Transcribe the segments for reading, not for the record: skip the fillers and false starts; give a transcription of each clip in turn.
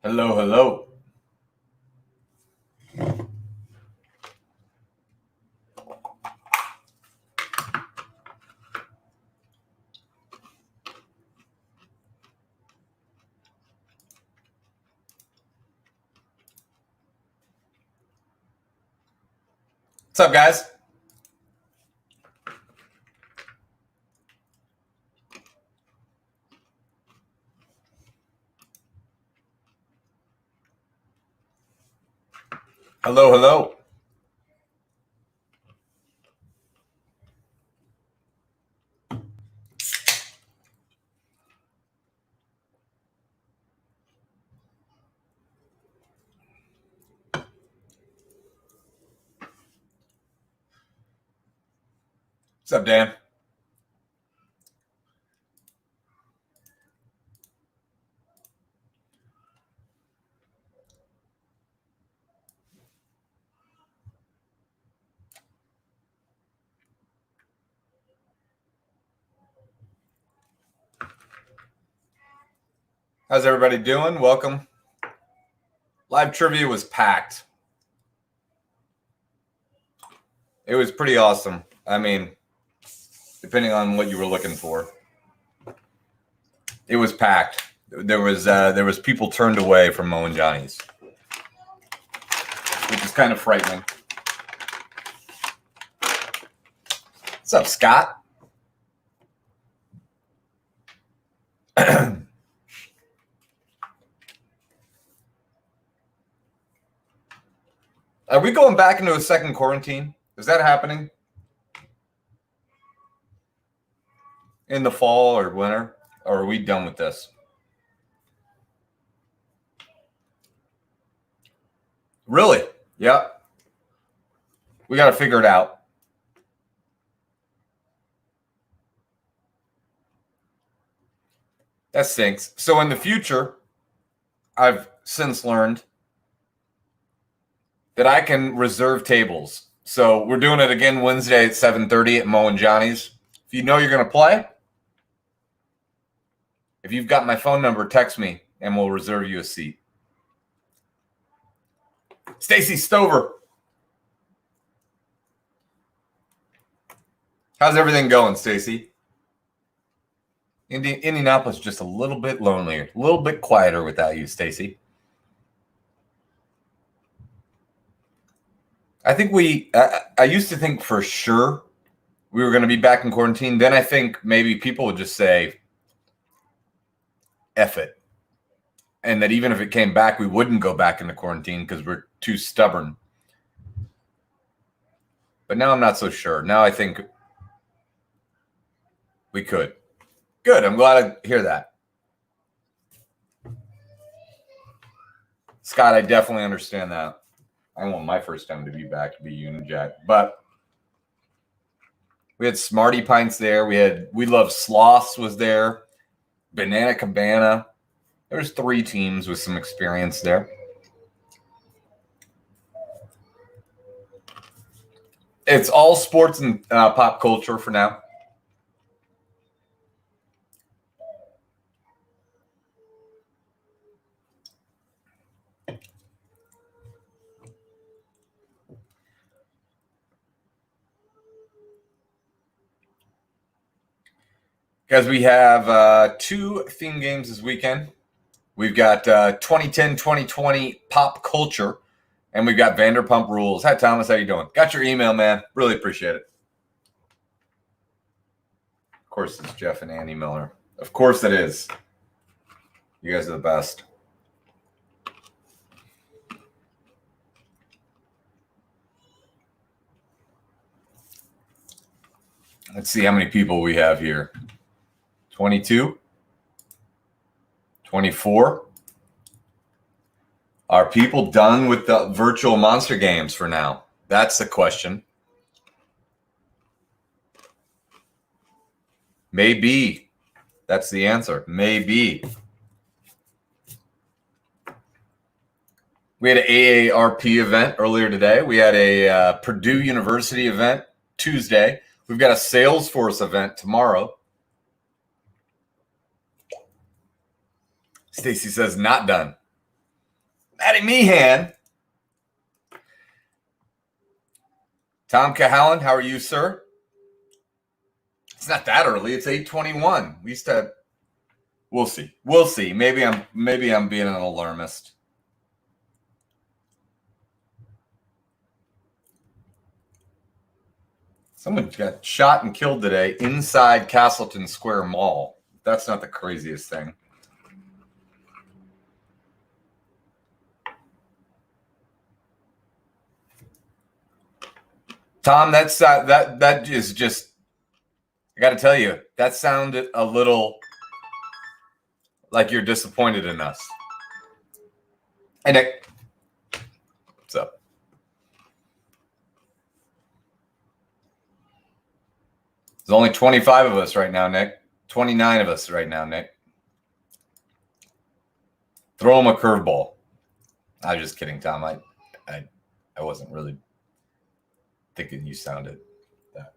Hello, hello. What's up, guys? Hello, hello. What's up, Dan? How's everybody doing? Welcome. Live trivia was packed. It was pretty awesome. I mean, depending on what you were looking for. It was packed. There was people turned away from Mo and Johnny's, which is kind of frightening. What's up, Scott? Are we going back into a second quarantine? Is that happening? In the fall or winter? Or are we done with this? Really? Yeah. We got to figure it out. That stinks. So in the future, I've since learned that I can reserve tables. So we're doing it again Wednesday at 7:30 at Mo and Johnny's. If you know you're going to play, if you've got my phone number, text me and we'll reserve you a seat. Stacy Stover. How's everything going, Stacy? Indianapolis just a little bit lonelier, a little bit quieter without you, Stacy. I think I used to think for sure we were going to be back in quarantine. Then I think maybe people would just say, F it. And that even if it came back, we wouldn't go back into quarantine because we're too stubborn. But now I'm not so sure. Now I think we could. Good. I'm glad to hear that. Scott, I definitely understand that. I want my first time to be back to be Union Jack. But we had Smarty Pints there. We Love Sloths was there. Banana Cabana. There's 3 teams with some experience there. It's all sports and pop culture for now. Guys, we have 2 theme games this weekend. We've got 2010-2020 pop culture, and we've got Vanderpump Rules. Hi, Thomas. How you doing? Got your email, man. Really appreciate it. Of course, it's Jeff and Annie Miller. Of course it is. You guys are the best. Let's see how many people we have here. 22? 24? Are people done with the virtual monster games for now? That's the question. Maybe. That's the answer. Maybe. We had an AARP event earlier today. We had a Purdue University event Tuesday. We've got a Salesforce event tomorrow. Stacy says not done. Matty Meehan. Tom Cahalan, how are you, sir? It's not that early. It's 8:21. We used to. We'll see. We'll see. Maybe I'm being an alarmist. Someone got shot and killed today inside Castleton Square Mall. That's not the craziest thing. Tom, that is just. I got to tell you, that sounded a little like you're disappointed in us. Hey, Nick. What's up? There's only 25 of us right now, Nick. 29 of us right now, Nick. Throw him a curveball. I was just kidding, Tom. I wasn't really thinking you sounded that.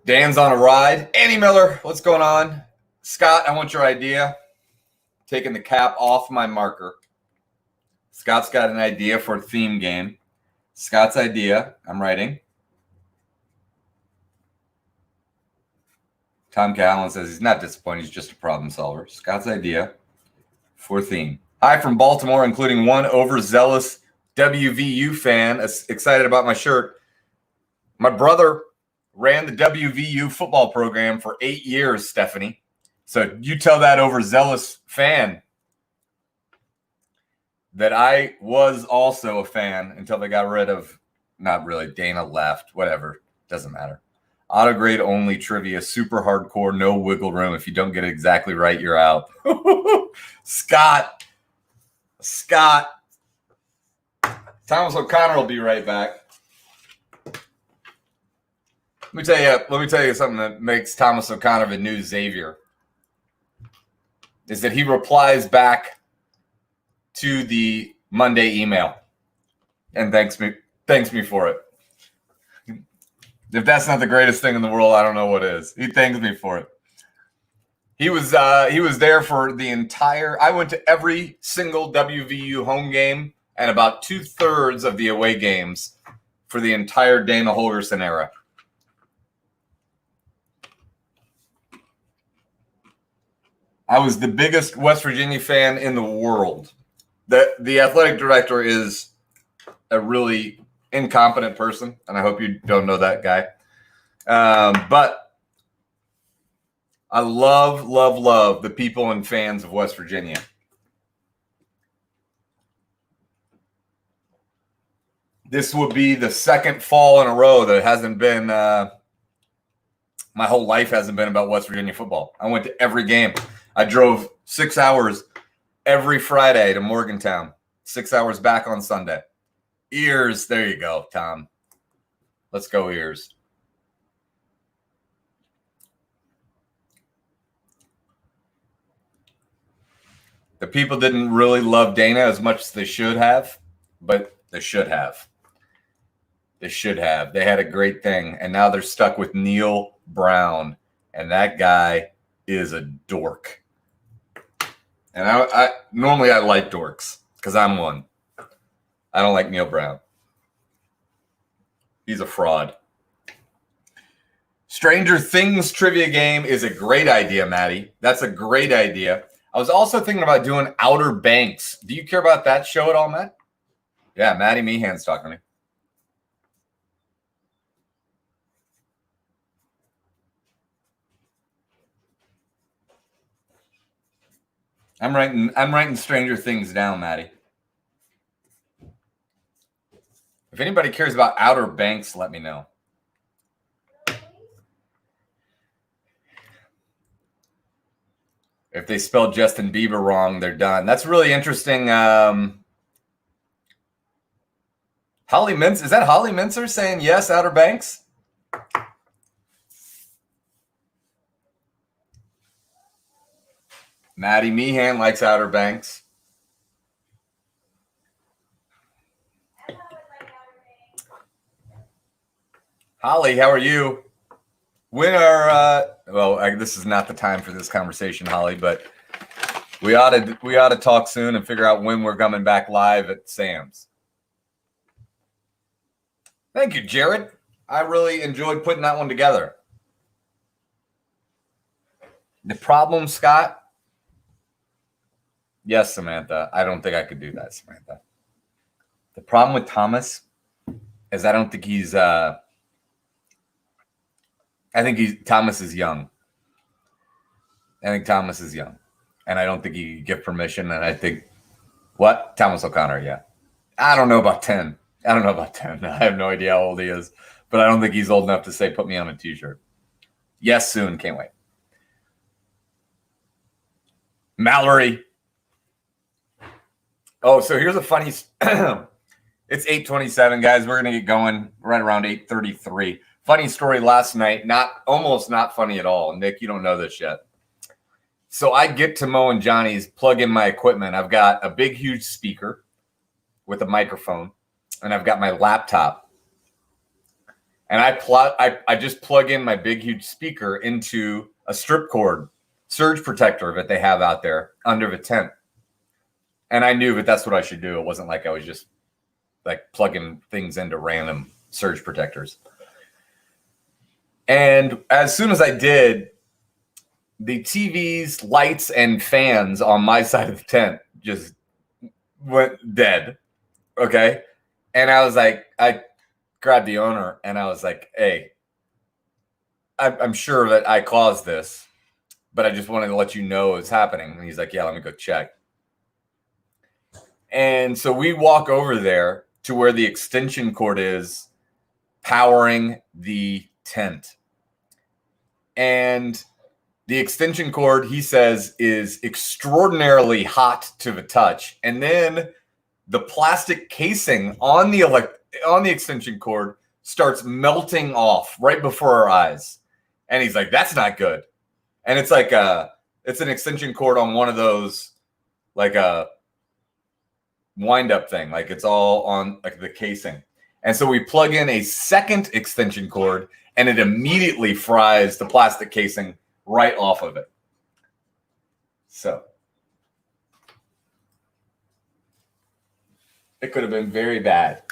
Dan's on a ride. Annie Miller, what's going on? Scott, I want your idea. Taking the cap off my marker. Scott's got an idea for a theme game. Scott's idea, I'm writing. Tom Callan says he's not disappointed. He's just a problem solver. Scott's idea for theme. Hi from Baltimore, including one overzealous WVU fan excited about my shirt. My brother ran the WVU football program for 8 years, Stephanie. So you tell that overzealous fan that I was also a fan until they got rid of, not really, Dana left, whatever, doesn't matter. Auto grade only trivia, super hardcore, no wiggle room. If you don't get it exactly right, you're out. Scott. Thomas O'Connor will be right back. Let me tell you something that makes Thomas O'Connor the new Xavier. Is that he replies back to the Monday email and thanks me for it. If that's not the greatest thing in the world, I don't know what is. He thanks me for it. He was there for the entire. I went to every single WVU home game and about 2/3 of the away games for the entire Dana Holgorsen era. I was the biggest West Virginia fan in the world. The athletic director is a really incompetent person, and I hope you don't know that guy. But I love the people and fans of West Virginia. This would be the second fall in a row that hasn't been my whole life hasn't been about West Virginia football. I went to every game. I drove 6 hours every Friday to Morgantown, 6 hours back on Sunday. Ears, there you go, Tom. Let's go, Ears. The people didn't really love Dana as much as they should have, but they should have. They should have. They had a great thing, and now they're stuck with Neil Brown, and that guy is a dork. And I normally I like dorks because I'm one. I don't like Neil Brown. He's a fraud. Stranger Things trivia game is a great idea, Maddie. That's a great idea. I was also thinking about doing Outer Banks. Do you care about that show at all, Matt? Yeah, Maddie Meehan's talking to me. I'm writing Stranger Things down, Maddie. If anybody cares about Outer Banks, let me know. If they spelled Justin Bieber wrong, they're done. That's really interesting. Holly Mintz, is that Holly Mintzer saying yes, Outer Banks? Maddie Meehan likes Outer Banks. Holly, how are you? When are this is not the time for this conversation, Holly, but we ought to talk soon and figure out when we're coming back live at Sam's. Thank you, Jared. I really enjoyed putting that one together. The problem, Scott? Yes, Samantha. I don't think I could do that, Samantha. The problem with Thomas is I don't think he's Thomas is young. I think Thomas is young. And I don't think he give permission. And I think Thomas O'Connor, yeah. I don't know about 10. I have no idea how old he is. But I don't think he's old enough to say, put me on a t-shirt. Yes, soon. Can't wait. Mallory. Oh, so here's a funny it's 8:27, guys. We're gonna get going right around 8:33. Funny story last night, almost not funny at all. Nick, you don't know this yet. So I get to Mo and Johnny's, plug in my equipment. I've got a big, huge speaker with a microphone, and I've got my laptop. And I just plug in my big, huge speaker into a strip cord surge protector that they have out there under the tent. And I knew that that's what I should do. It wasn't like I was just like plugging things into random surge protectors. And as soon as I did, the TVs, lights, and fans on my side of the tent just went dead. Okay. And I was like, I grabbed the owner and I was like, hey, I'm sure that I caused this, but I just wanted to let you know it's happening. And he's like, yeah, let me go check. And so we walk over there to where the extension cord is powering the tent. And the extension cord, he says, is extraordinarily hot to the touch. And then the plastic casing on the extension cord starts melting off right before our eyes. And he's like, that's not good. And it's like it's an extension cord on one of those, like a wind up thing. Like it's all on like the casing. And so we plug in a second extension cord and it immediately fries the plastic casing right off of it. So it could have been very bad.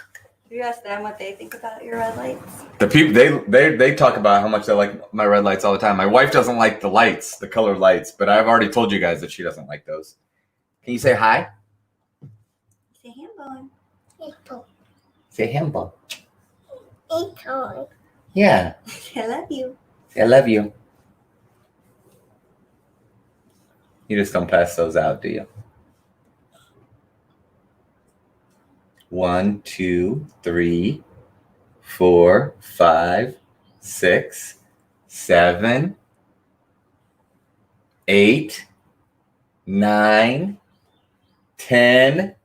You ask them what they think about your red lights? The people they talk about how much they like my red lights all the time. My wife doesn't like the lights, the colored lights, but I've already told you guys that she doesn't like those. Can you say hi? Say hambo. Say hambo. I Yeah. love you. I love you. You just don't pass those out, do you? 1, 2, 3, 4, 5, 6, 7, 8, 9, 10.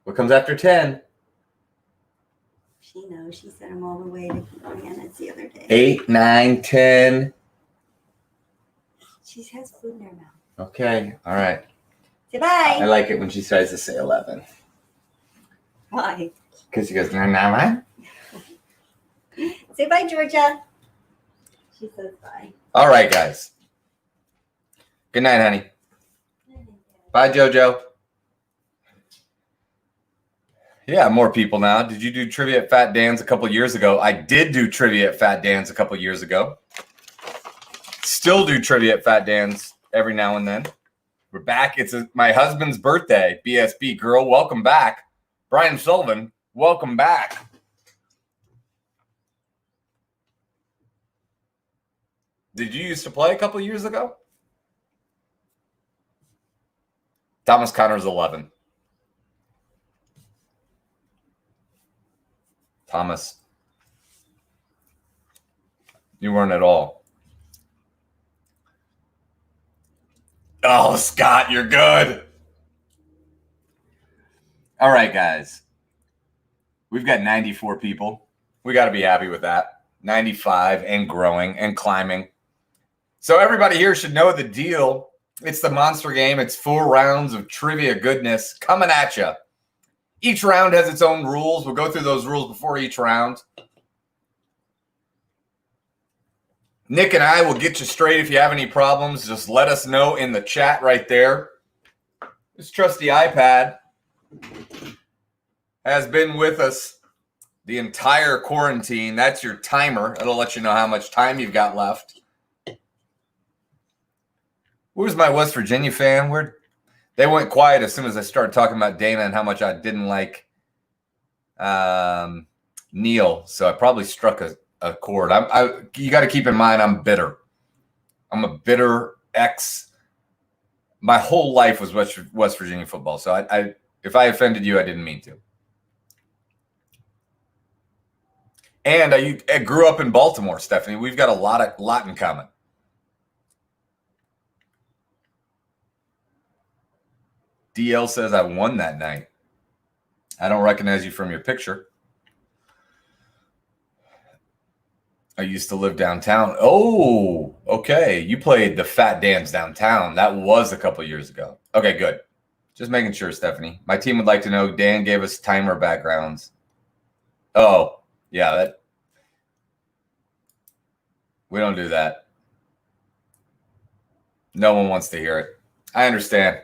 What comes after 10? She knows. She sent them all the way to Brianna's the other day. 8, 9, 10. She has food in her mouth. Okay. All right. Say bye. I like it when she tries to say 11. Why? Because she goes, nah. Say bye, Georgia. She says bye. All right, guys. Good night, honey. Bye, JoJo. Yeah, more people now. Did you do trivia at Fat Dan's a couple years ago? I did do trivia at Fat Dan's a couple years ago. Still do trivia at Fat Dan's every now and then. We're back. It's my husband's birthday. BSB girl, welcome back. Brian Sullivan, welcome back. Did you used to play a couple years ago? Thomas Connor's 11. Thomas, you weren't at all. Oh, Scott, you're good. All right, guys. We've got 94 people. We got to be happy with that. 95 and growing and climbing. So everybody here should know the deal. It's the monster game. It's 4 rounds of trivia goodness coming at you. Each round has its own rules. We'll go through those rules before each round. Nick and I will get you straight if you have any problems. Just let us know in the chat right there. This trusty iPad has been with us the entire quarantine. That's your timer. It'll let you know how much time you've got left. Where's my West Virginia fan? They went quiet as soon as I started talking about Dana and how much I didn't like Neil. So I probably struck a chord. You got to keep in mind, I'm bitter. I'm a bitter ex. My whole life was West Virginia football. So if I offended you, I didn't mean to. And I grew up in Baltimore, Stephanie. We've got a lot in common. DL says I won that night. I don't recognize you from your picture. I used to live downtown. Oh, okay. You played the Fat Dance downtown. That was a couple years ago. Okay, good. Just making sure, Stephanie. My team would like to know, Dan gave us timer backgrounds. Oh, yeah. We don't do that. No one wants to hear it. I understand.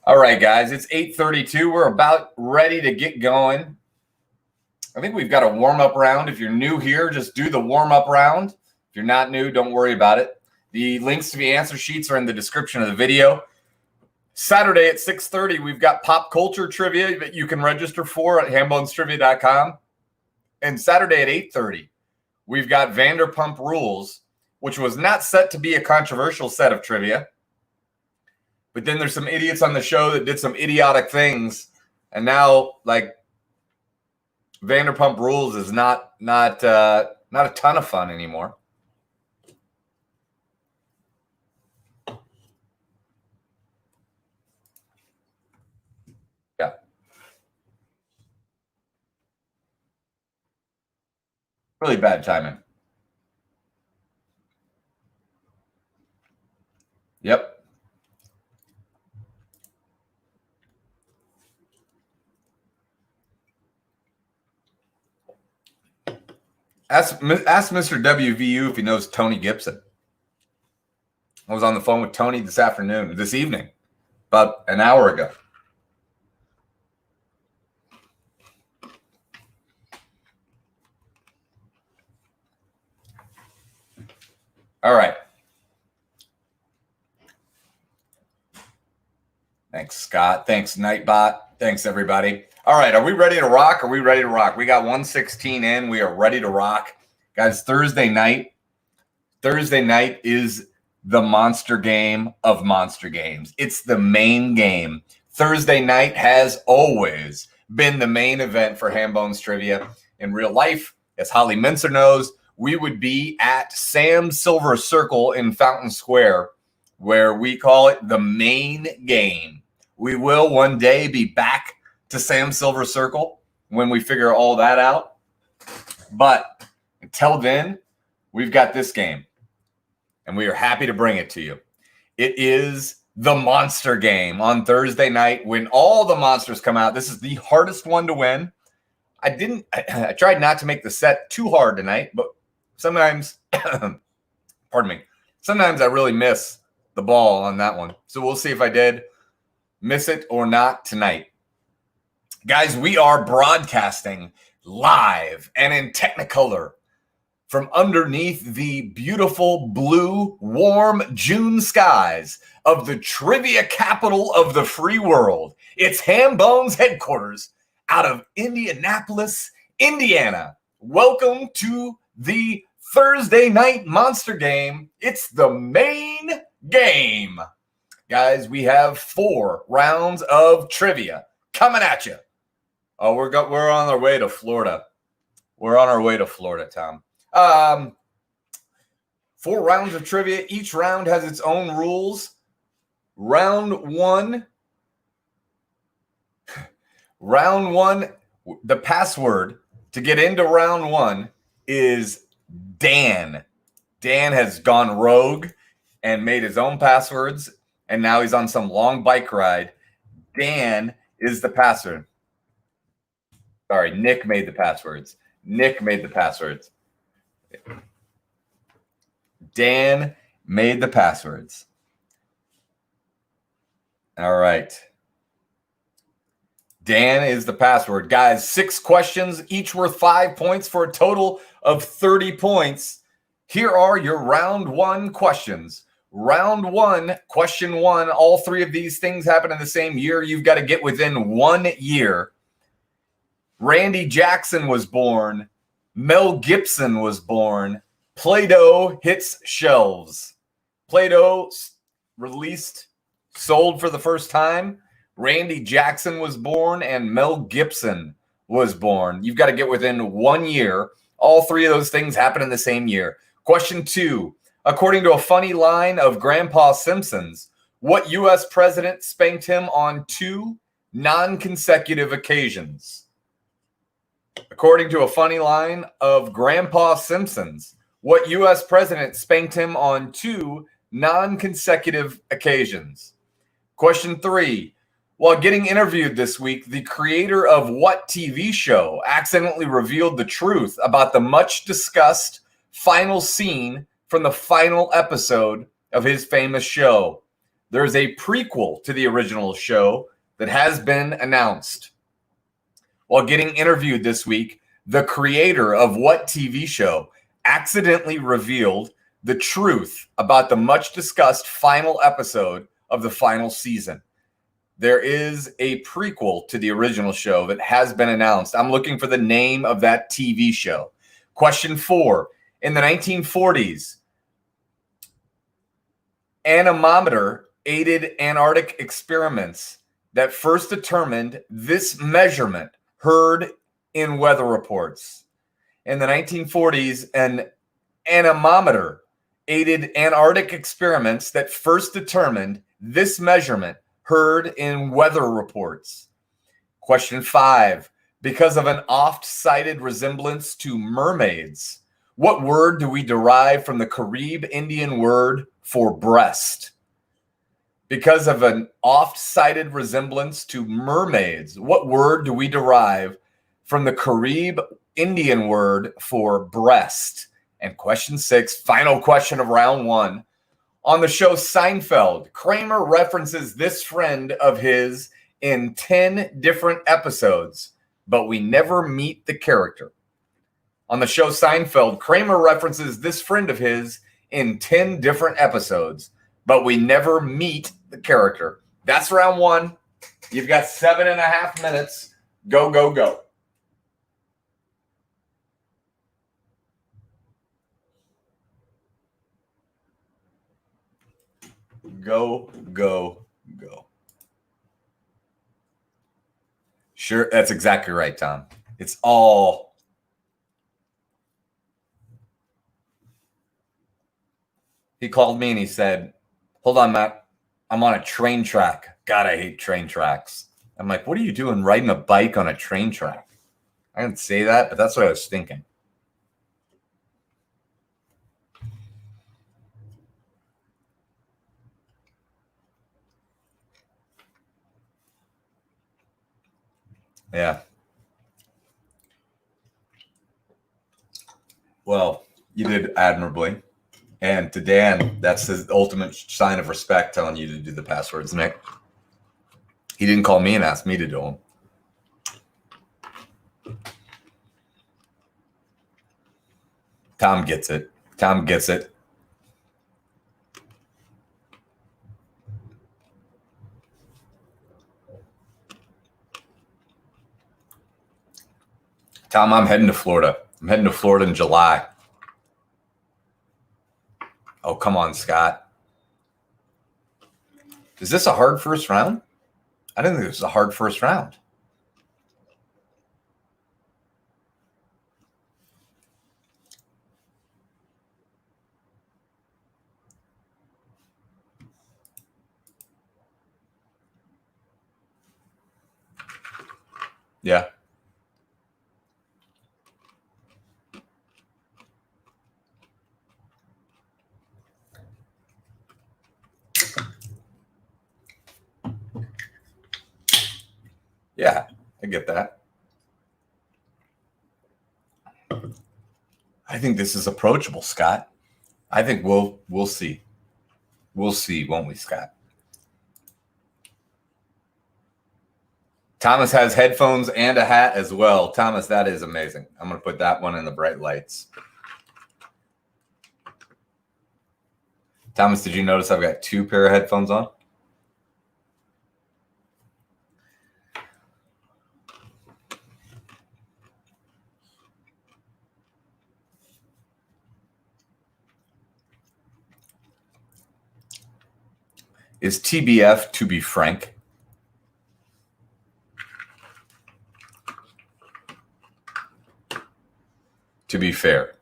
All right, guys, it's 8:32. We're about ready to get going. I think we've got a warm-up round. If you're new here, just do the warm-up round. If you're not new, don't worry about it. The links to the answer sheets are in the description of the video. Saturday at 6:30, we've got pop culture trivia that you can register for at hambonestrivia.com. And Saturday at 8:30, we've got Vanderpump Rules, which was not set to be a controversial set of trivia. But then there's some idiots on the show that did some idiotic things. And now, like, Vanderpump Rules is not a ton of fun anymore. Yeah. Really bad timing. Yep. Ask Mr. WVU if he knows Tony Gibson. I was on the phone with Tony this evening, about an hour ago. All right. Thanks, Scott. Thanks, Nightbot. Thanks, everybody. All right, are we ready to rock? We got 116 in. We are ready to rock. Guys, Thursday night is the monster game of monster games. It's the main game. Thursday night has always been the main event for Hambones Trivia. In real life, as Holly Mincer knows, we would be at Sam's Silver Circle in Fountain Square, where we call it the main game. We will one day be back to Sam's Silver Circle when we figure all that out. But until then, we've got this game, and we are happy to bring it to you. It is the monster game on Thursday night when all the monsters come out. This is the hardest one to win. I tried not to make the set too hard tonight, but sometimes, pardon me, sometimes I really miss the ball on that one. So we'll see if I did miss it or not tonight. Guys, we are broadcasting live and in Technicolor from underneath the beautiful blue, warm June skies of the trivia capital of the free world. It's Hambones headquarters out of Indianapolis, Indiana. Welcome to the Thursday night monster game. It's the main game. Guys, we have 4 rounds of trivia coming at you. Oh, we're on our way to Florida. We're on our way to Florida, Tom. 4 rounds of trivia. Each round has its own rules. Round one, the password to get into round 1 is Dan. Dan has gone rogue and made his own passwords, and now he's on some long bike ride. Dan is the password. Sorry, Nick made the passwords. Nick made the passwords. Dan made the passwords. All right. Dan is the password. Guys, 6 questions, each worth 5 points for a total of 30 points. Here are your round 1 questions. Round 1, question 1. All 3 of these things happen in the same year. You've got to get within 1 year. Randy Jackson was born. Mel Gibson was born. Play-Doh hits shelves. Play-Doh released, sold for the first time. Randy Jackson was born and Mel Gibson was born. You've got to get within 1 year. All 3 of those things happen in the same year. Question 2. According to a funny line of Grandpa Simpson's, what U.S. president spanked him on 2 non-consecutive occasions? According to a funny line of Grandpa Simpson's, what U.S. president spanked him on 2 non-consecutive occasions? Question 3. While getting interviewed this week, the creator of what TV show accidentally revealed the truth about the much-discussed final scene from the final episode of his famous show? There's a prequel to the original show that has been announced. While getting interviewed this week, the creator of what TV show accidentally revealed the truth about the much-discussed final episode of the final season. There is a prequel to the original show that has been announced. I'm looking for the name of that TV show. Question 4. In the 1940s, anemometer aided Antarctic experiments that first determined this measurement heard in weather reports. In the 1940s, an anemometer aided Antarctic experiments that first determined this measurement heard in weather reports. Question 5. Because of an oft-cited resemblance to mermaids, what word do we derive from the Carib Indian word for breast? Because of an oft-cited resemblance to mermaids, what word do we derive from the Carib Indian word for breast? And question 6, final question of round 1. On the show Seinfeld, Kramer references this friend of his in 10 different episodes, but we never meet the character. On the show Seinfeld, Kramer references this friend of his in 10 different episodes, but we never meet the character. That's round 1. You've got 7.5 minutes. Go, go, go. Go, go, go. Sure, that's exactly right, Tom. It's all... He called me and he said, hold on, Matt. I'm on a train track. God, I hate train tracks. I'm like, what are you doing riding a bike on a train track? I didn't say that, but that's what I was thinking. Yeah. Well, you did admirably. And to Dan, that's his ultimate sign of respect, telling you to do the passwords, Nick. He didn't call me and ask me to do them. Tom gets it. Tom gets it. Tom, I'm heading to Florida. I'm heading to Florida in July. Oh, come on, Scott. Is this a hard first round? I didn't think this was a hard first round. Yeah. Yeah, I get that. think this is approachable, Scott. I think we'll see. We'll see, won't we, Scott? Thomas has headphones and a hat as well. Thomas, that is amazing. I'm going to put that one in the bright lights. Thomas, did you notice I've got 2 pair of headphones on? Is TBF to be frank? To be fair.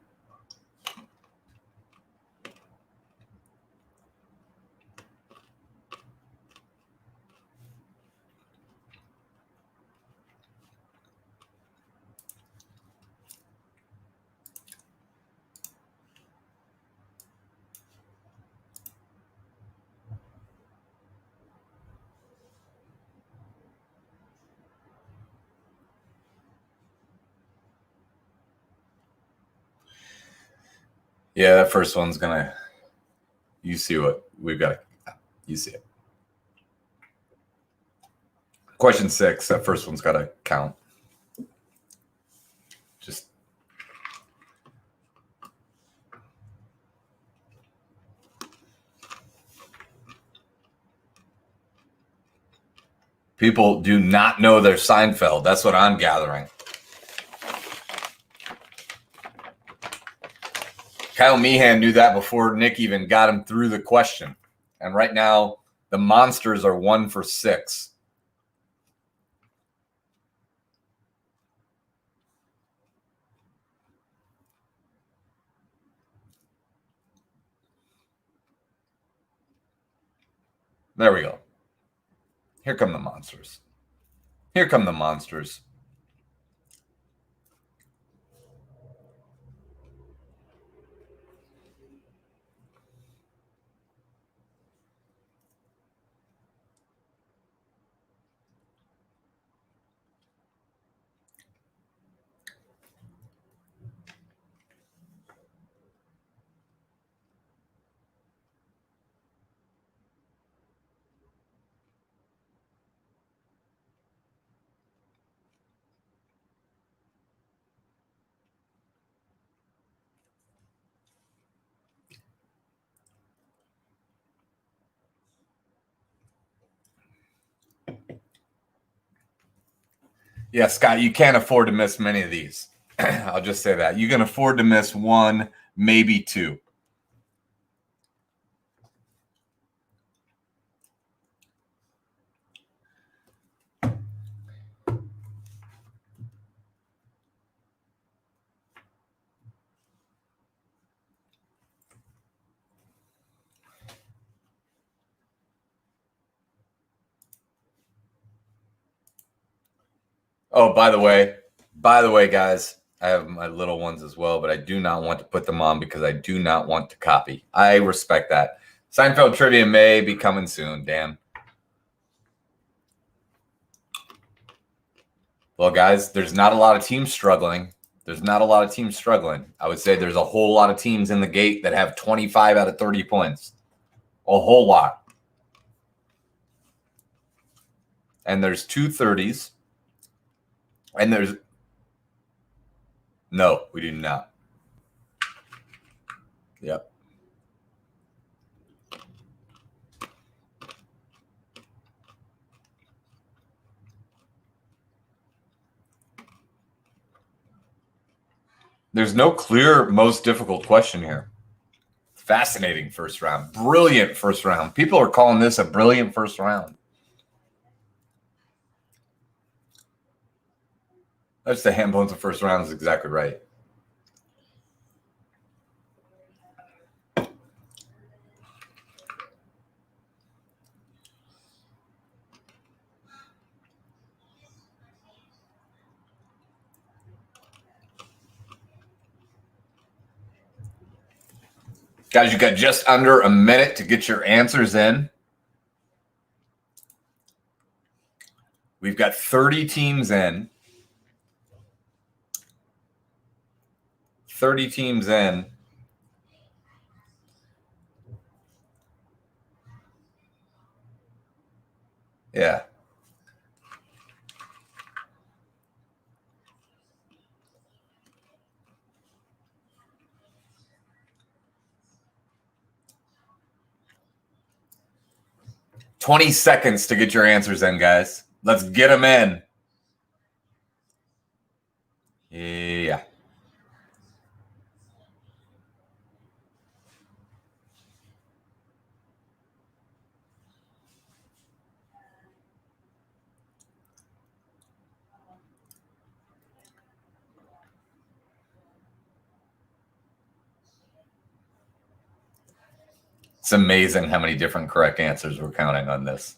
Yeah, that first one's gonna. You see what we've got. You see it. Question 6. That first one's got to count. Just. People do not know their Seinfeld. That's what I'm gathering. Kyle Meehan knew that before Nick even got him through the question. And right now, the Monsters are 1 for 6. There we go. Here come the Monsters. Here come the Monsters. Yeah, Scott, you can't afford to miss many of these. I'll just say that. You can afford to miss 1, maybe 2. Oh, by the way, guys, I have my little ones as well, but I do not want to put them on because I do not want to copy. I respect that. Seinfeld trivia may be coming soon, Dan. Well, guys, there's not a lot of teams struggling. I would say there's a whole lot of teams in the gate that have 25 out of 30 points. A whole lot. And there's 2 30s. And there's no, we do not. Yep. There's no clear most difficult question here. Fascinating first round. Brilliant first round. People are calling this a brilliant first round. That's the hand bones of first round is exactly right. Guys, you got just under a minute to get your answers in. We've got 30 teams in. 30 teams in. Yeah. "20 seconds to get your answers in, guys. Let's get them in." Yeah. It's amazing how many different correct answers we're counting on this.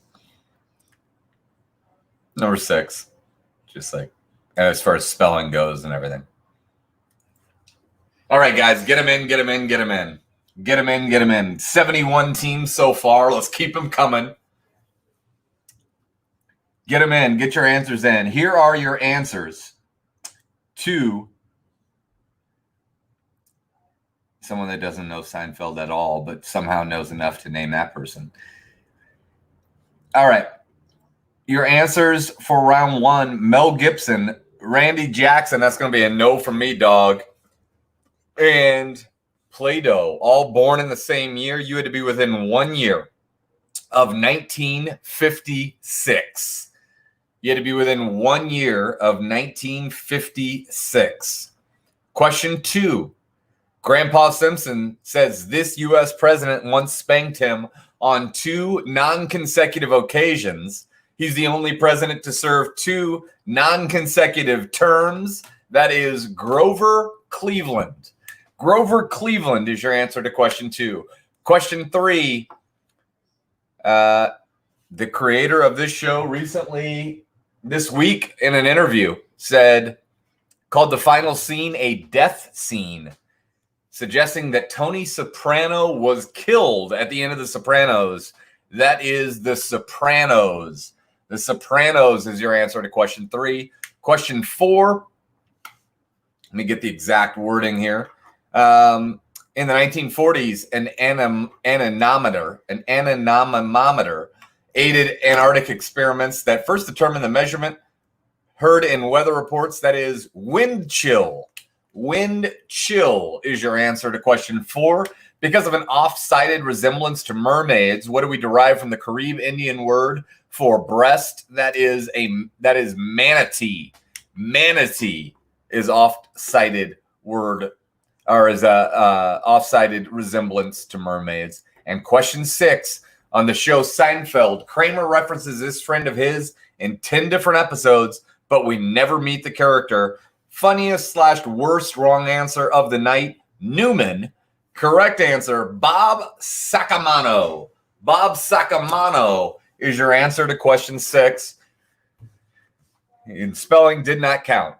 Number 6. Just like as far as spelling goes and everything. All right, guys, get them in, get them in, get them in. Get them in, get them in. 71 teams so far. Let's keep them coming. Get them in. Get your answers in. Here are your answers to someone that doesn't know Seinfeld at all, but somehow knows enough to name that person. All right. Your answers for round 1, Mel Gibson, Randy Jackson. That's going to be a no from me, dog. And Play-Doh, all born in the same year. You had to be within 1 year of 1956. You had to be within 1 year of 1956. Question 2. Grandpa Simpson says this U.S. president once spanked him on 2 non-consecutive occasions. He's the only president to serve 2 non-consecutive terms. That is Grover Cleveland. Grover Cleveland is your answer to question 2. Question 3. The creator of this show recently, this week in an interview, called the final scene a death scene, suggesting that Tony Soprano was killed at the end of The Sopranos. That is The Sopranos. The Sopranos is your answer to question 3. Question 4. Let me get the exact wording here. In the 1940s, an anemometer aided Antarctic experiments that first determined the measurement heard in weather reports. That is wind chill. Wind chill is your answer to question 4. Because of an off-sided resemblance to mermaids, what do we derive from the Carib Indian word for breast? That is manatee. Manatee is off-sided word, or is a off-sided resemblance to mermaids. And question 6, on the show Seinfeld, Kramer references this friend of his in 10 different episodes, but we never meet the character. Funniest / worst wrong answer of the night, Newman. Correct answer, Bob Sacamano. Bob Sacamano is your answer to question 6. And spelling did not count.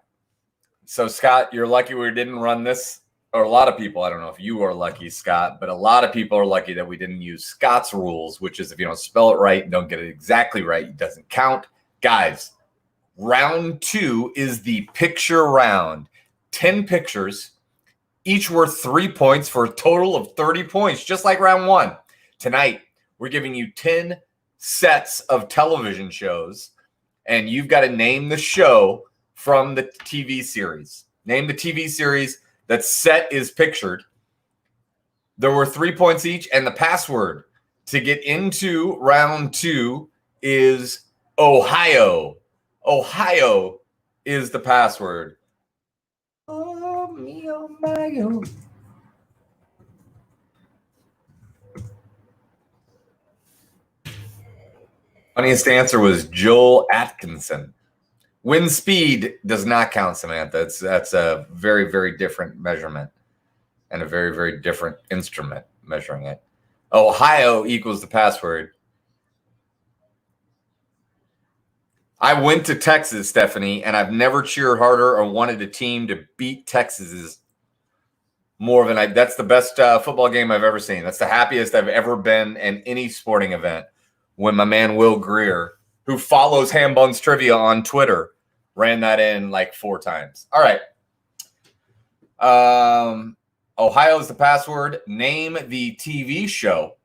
So, Scott, you're lucky we didn't run this. Or a lot of people, I don't know if you are lucky, Scott, but a lot of people are lucky that we didn't use Scott's rules, which is if you don't spell it right and don't get it exactly right, it doesn't count. Guys, round 2 is the picture round. 10 pictures, each worth 3 points for a total of 30 points, just like round 1. Tonight, we're giving you 10 sets of television shows, and you've got to name the show from the TV series. Name the TV series that set is pictured. There were 3 points each, and the password to get into round 2 is Ohio. Ohio is the password. Oh, me, oh, my, oh. Funniest answer was Joel Atkinson. Wind speed does not count, Samantha. That's a very, very different measurement and a very, very different instrument measuring it. Ohio equals the password. I went to Texas, Stephanie, and I've never cheered harder or wanted a team to beat Texas's more than that's the best football game I've ever seen. That's the happiest I've ever been in any sporting event when my man Will Greer, who follows Ham Buns Trivia on Twitter, ran that in like 4 times. All right. Ohio's the password. Name the TV show.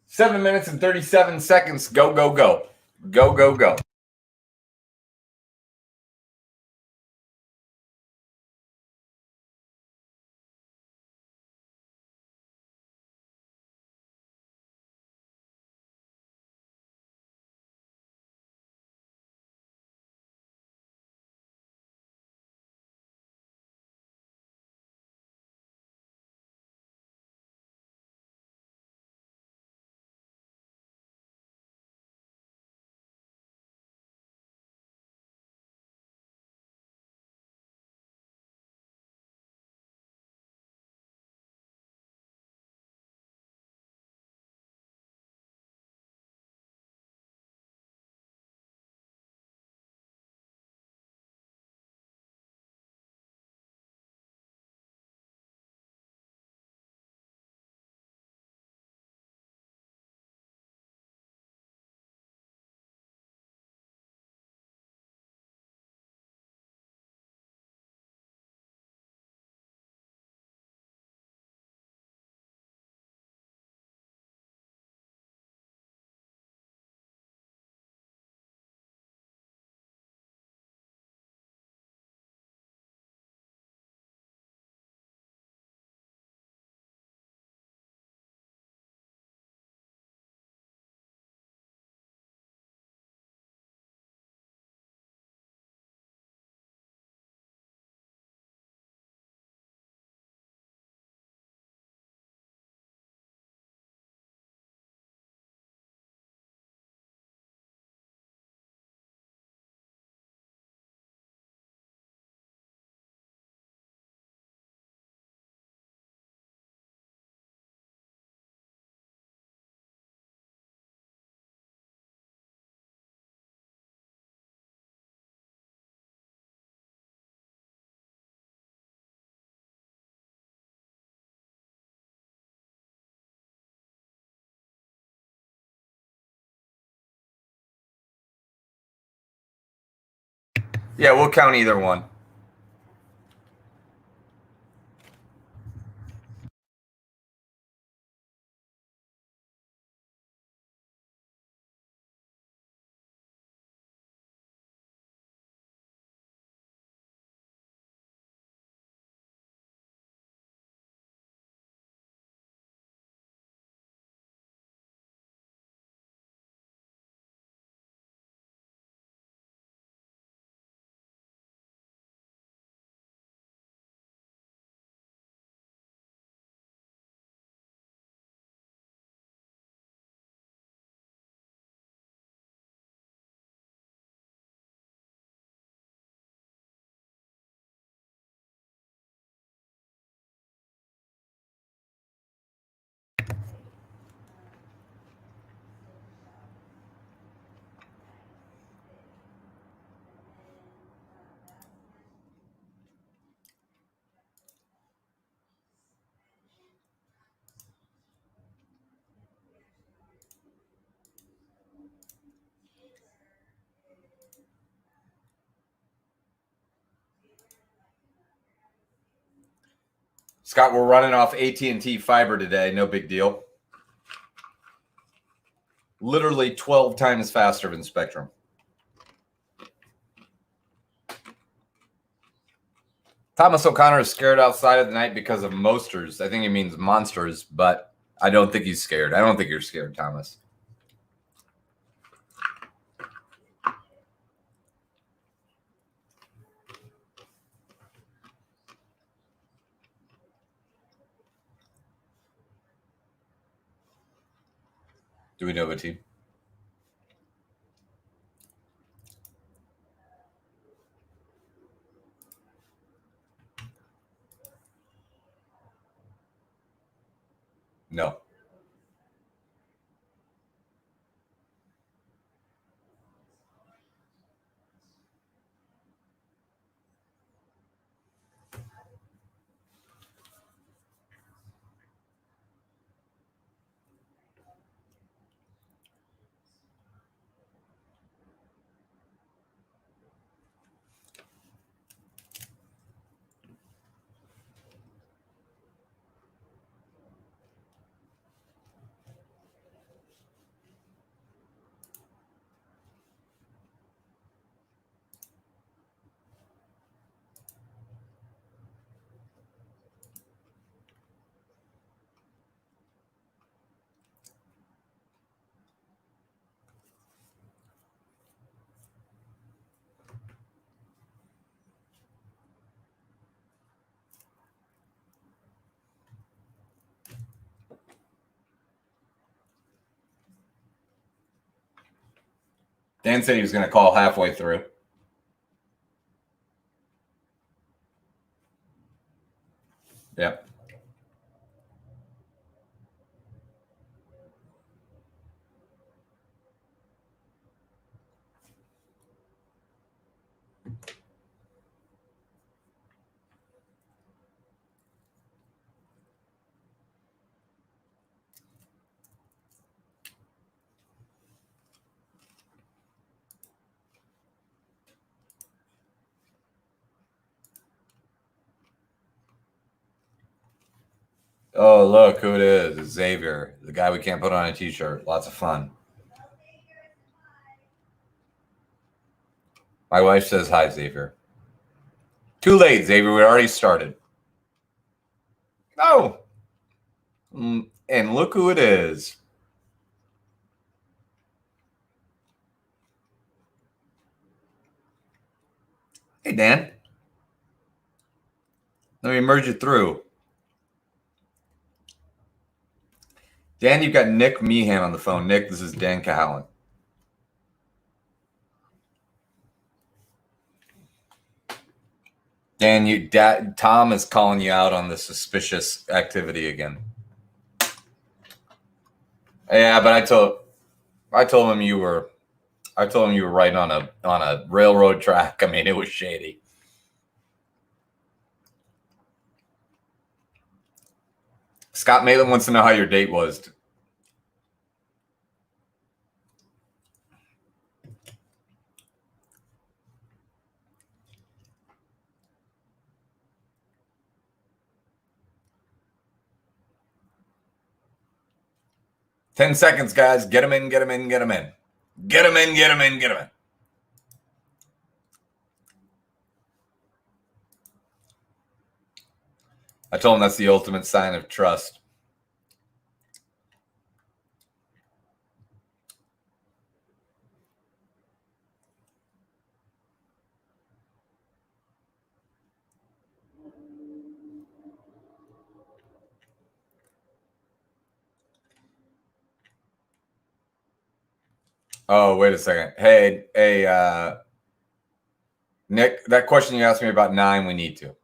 7 minutes and 37 seconds. Go, go, go. Go, go, go. Yeah, we'll count either one. Scott, we're running off AT&T fiber today. No big deal. Literally 12 times faster than Spectrum. Thomas O'Connor is scared outside of the night because of Mosters. I think he means monsters, but I don't think he's scared. I don't think you're scared, Thomas. Do we know what team? No. Dan said he was going to call halfway through. Yep. Oh, look who it is. It's Xavier, the guy we can't put on a t-shirt. Lots of fun. My wife says hi, Xavier. Too late, Xavier. We already started. Oh. And look who it is. Hey, Dan. Let me merge it through. Dan, you've got Nick Meehan on the phone. Nick, this is Dan Cahalan. Dan, Tom is calling you out on the suspicious activity again. Yeah, but I told him you were right on a railroad track. I mean, it was shady. Scott Maitland wants to know how your date was. $10 seconds, guys. Get him in, get him in, get him in. Get him in, get him in, get him in. I told him that's the ultimate sign of trust. Oh, wait a second. Hey, Nick, that question you asked me about 9, we need to.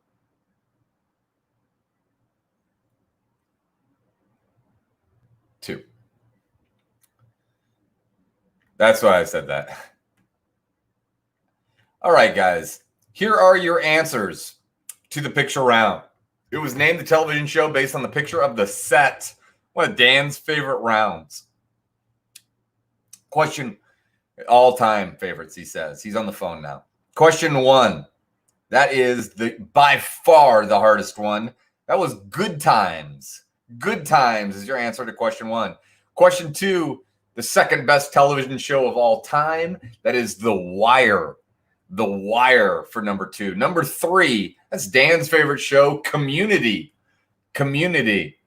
Two. That's why I said that. All right, guys. Here are your answers to the picture round. It was named the television show based on the picture of the set. One of Dan's favorite rounds. Question, all-time favorites, he says. He's on the phone now. Question 1. That is by far the hardest one. That was Good Times. Good Times is your answer to question 1. Question 2, the second best television show of all time. That is The Wire. The Wire for number 2. Number 3, that's Dan's favorite show, Community. Community.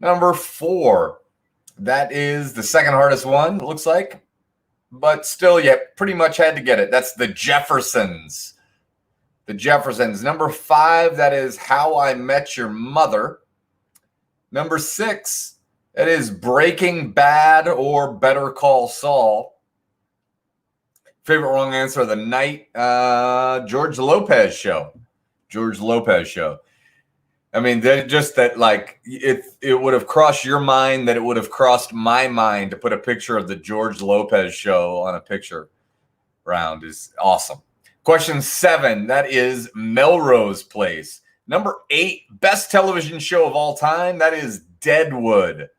Number 4, that is the second hardest one, it looks like. But still, yeah, pretty much had to get it. That's The Jeffersons. The Jeffersons. Number 5, that is How I Met Your Mother. Number 6, that is Breaking Bad or Better Call Saul. Favorite wrong answer of the night, George Lopez Show. George Lopez Show. I mean, just that, like, it would have crossed your mind that it would have crossed my mind to put a picture of the George Lopez Show on a picture round is awesome. Question 7, that is Melrose Place. Number 8, best television show of all time, that is Deadwood.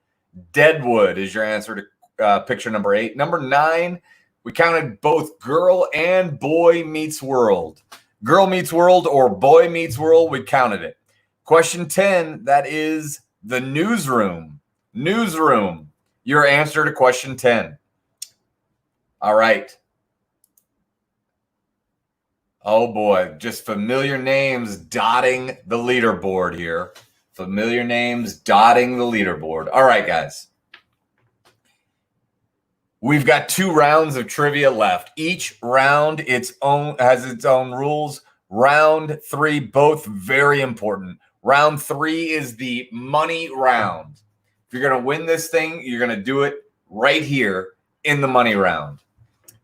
Deadwood is your answer to picture number 8. Number 9, we counted both Girl and Boy Meets World. Girl Meets World or Boy Meets World, we counted it. Question 10, that is The Newsroom. Newsroom, your answer to question 10. All right. Oh, boy, just familiar names dotting the leaderboard here. Familiar names dotting the leaderboard. All right, guys. We've got 2 rounds of trivia left. Each round has its own rules. Round 3, both very important. Round 3 is the money round. If you're going to win this thing, you're going to do it right here in the money round.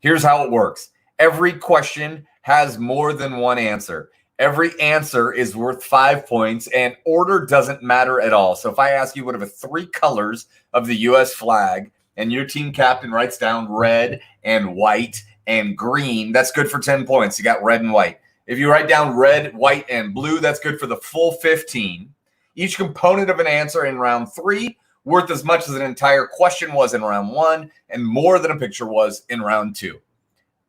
Here's how it works. Every question has more than one answer. Every answer is worth 5 points, and order doesn't matter at all. So if I ask you what are the 3 colors of the U.S. flag, and your team captain writes down red and white and green, that's good for 10 points. You got red and white. If you write down red, white, and blue, that's good for the full 15. Each component of an answer in round 3 worth as much as an entire question was in round 1 and more than a picture was in round 2.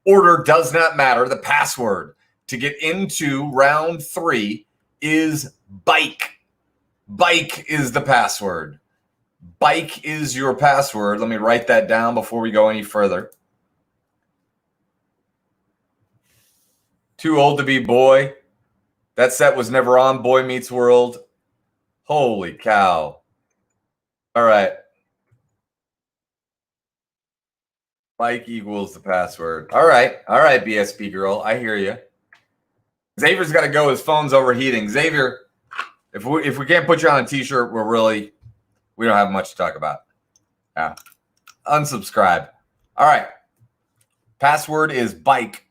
Order does not matter. The password to get into round 3 is bike. Bike is the password. Bike is your password. Let me write that down before we go any further. Too old to be boy. That set was never on Boy Meets World. Holy cow. All right. Bike equals the password. All right, BSP girl. I hear you. Xavier's got to go. His phone's overheating. Xavier, if we can't put you on a t-shirt, we don't have much to talk about. Yeah. Unsubscribe. All right. Password is bike.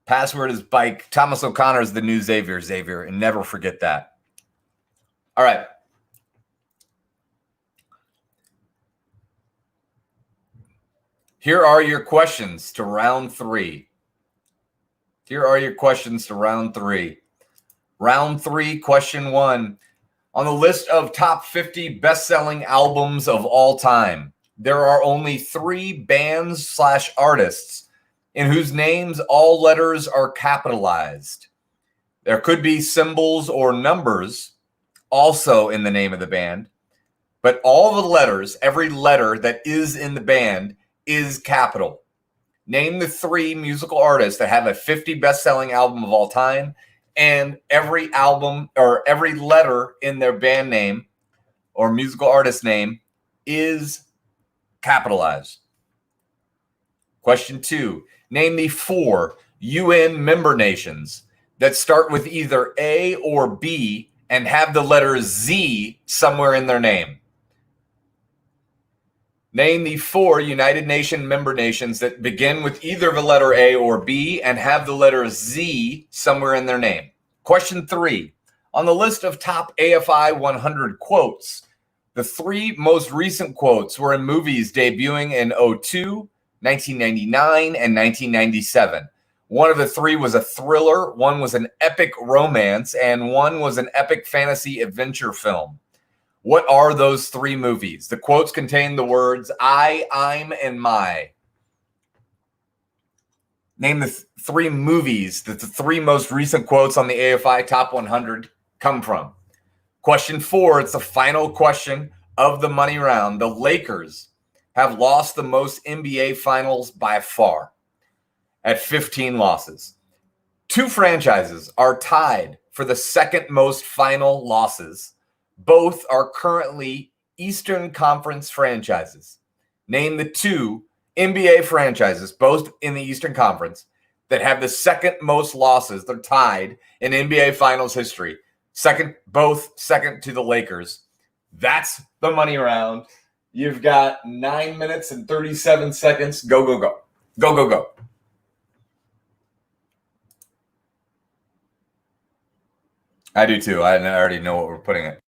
Password is bike. Thomas O'Connor is the new Xavier, and never forget that. All right. Here are your questions to round 3. Round 3, question 1. On the list of top 50 best-selling albums of all time, there are only 3 bands/artists in whose names all letters are capitalized. There could be symbols or numbers also in the name of the band, but all the letters, every letter that is in the band is capital. Name the 3 musical artists that have a 50 best-selling album of all time, and every album or every letter in their band name or musical artist name is capitalized. Question 2. Name the 4 UN member nations that start with either A or B and have the letter Z somewhere in their name. Name the 4 United Nations member nations that begin with either the letter A or B and have the letter Z somewhere in their name. Question 3. On the list of top AFI 100 quotes, the 3 most recent quotes were in movies debuting in 2002, 1999, and 1997. One of the 3 was a thriller, one was an epic romance, and one was an epic fantasy adventure film. What are those 3 movies? The quotes contain the words I, I'm, and my. Name the 3 movies that the 3 most recent quotes on the AFI Top 100 come from. Question 4, it's the final question of the money round. The Lakers have lost the most NBA finals by far at 15 losses. 2 franchises are tied for the second most final losses. Both are currently Eastern Conference franchises. Name the 2 NBA franchises, both in the Eastern Conference, that have the second most losses. They're tied in NBA Finals history. Both second to the Lakers. That's the money round. You've got 9 minutes and 37 seconds. Go, go, go. Go, go, go. I do too. I already know what we're putting it.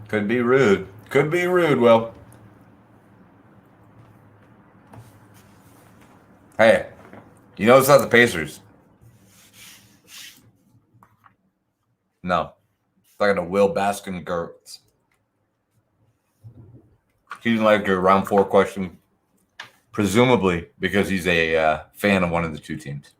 Could be rude. Could be rude, Will. Hey, you know it's not the Pacers. No. Talking to Will Baskin-Gertz. He didn't like your round 4 question, presumably because he's a fan of one of the 2 teams.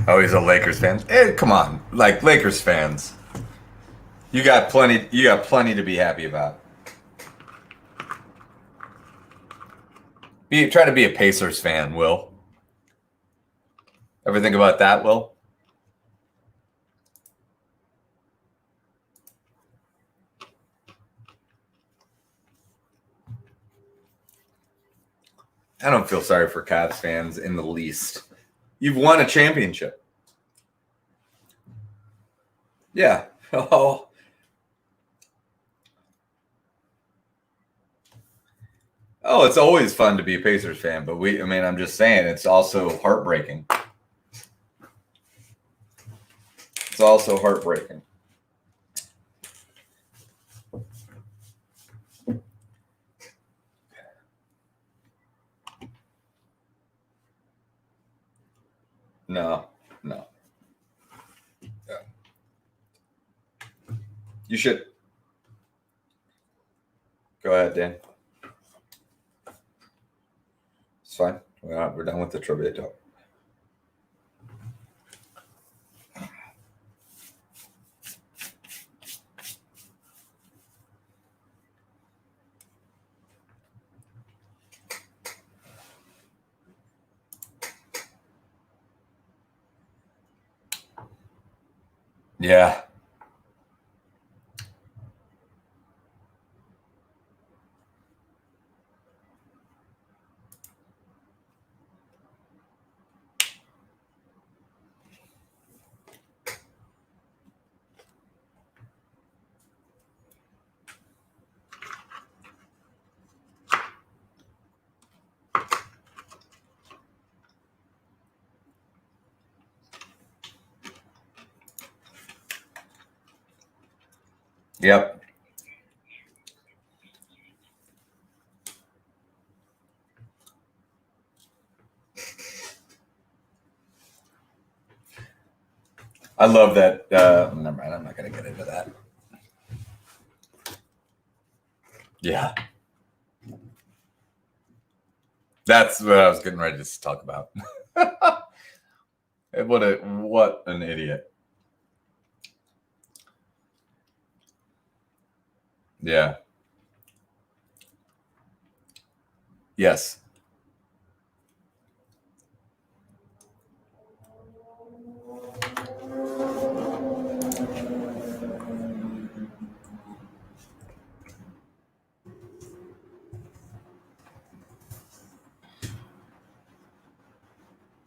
Oh, he's a Lakers fan. Come on, like Lakers fans. You got plenty. You got plenty to be happy about. Try to be a Pacers fan, Will. Ever think about that, Will? I don't feel sorry for Cavs fans in the least. You've won a championship. Yeah. Oh. Oh, it's always fun to be a Pacers fan, but I'm just saying it's also heartbreaking. It's also heartbreaking. No. Yeah. You should. Go ahead, Dan. It's fine. We're done with the trivia talk. Yeah. Yep. I love that. Never mind. I'm not going to get into that. Yeah. That's what I was getting ready to talk about. What an idiot. Yeah. Yes.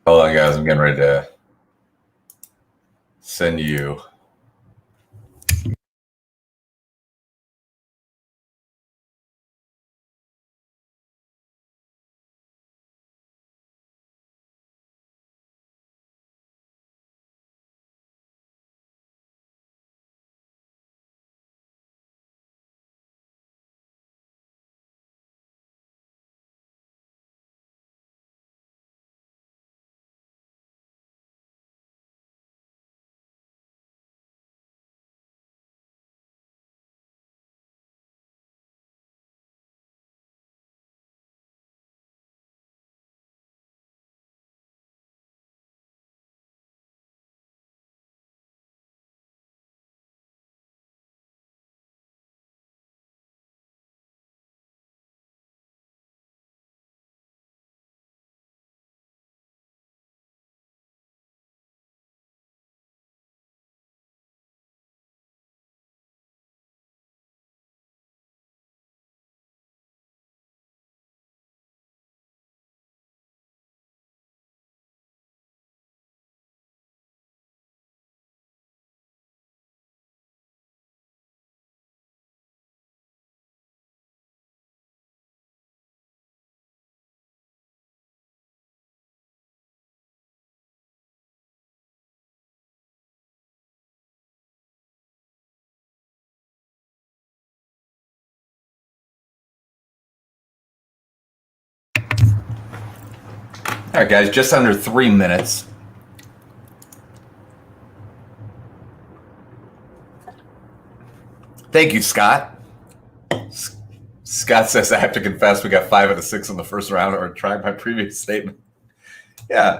Hold on, guys. I'm getting ready to send you. All right, guys. Just under 3 minutes. Thank you, Scott. Scott says, I have to confess, we got 5 out of 6 in the first round, or tried my previous statement. Yeah.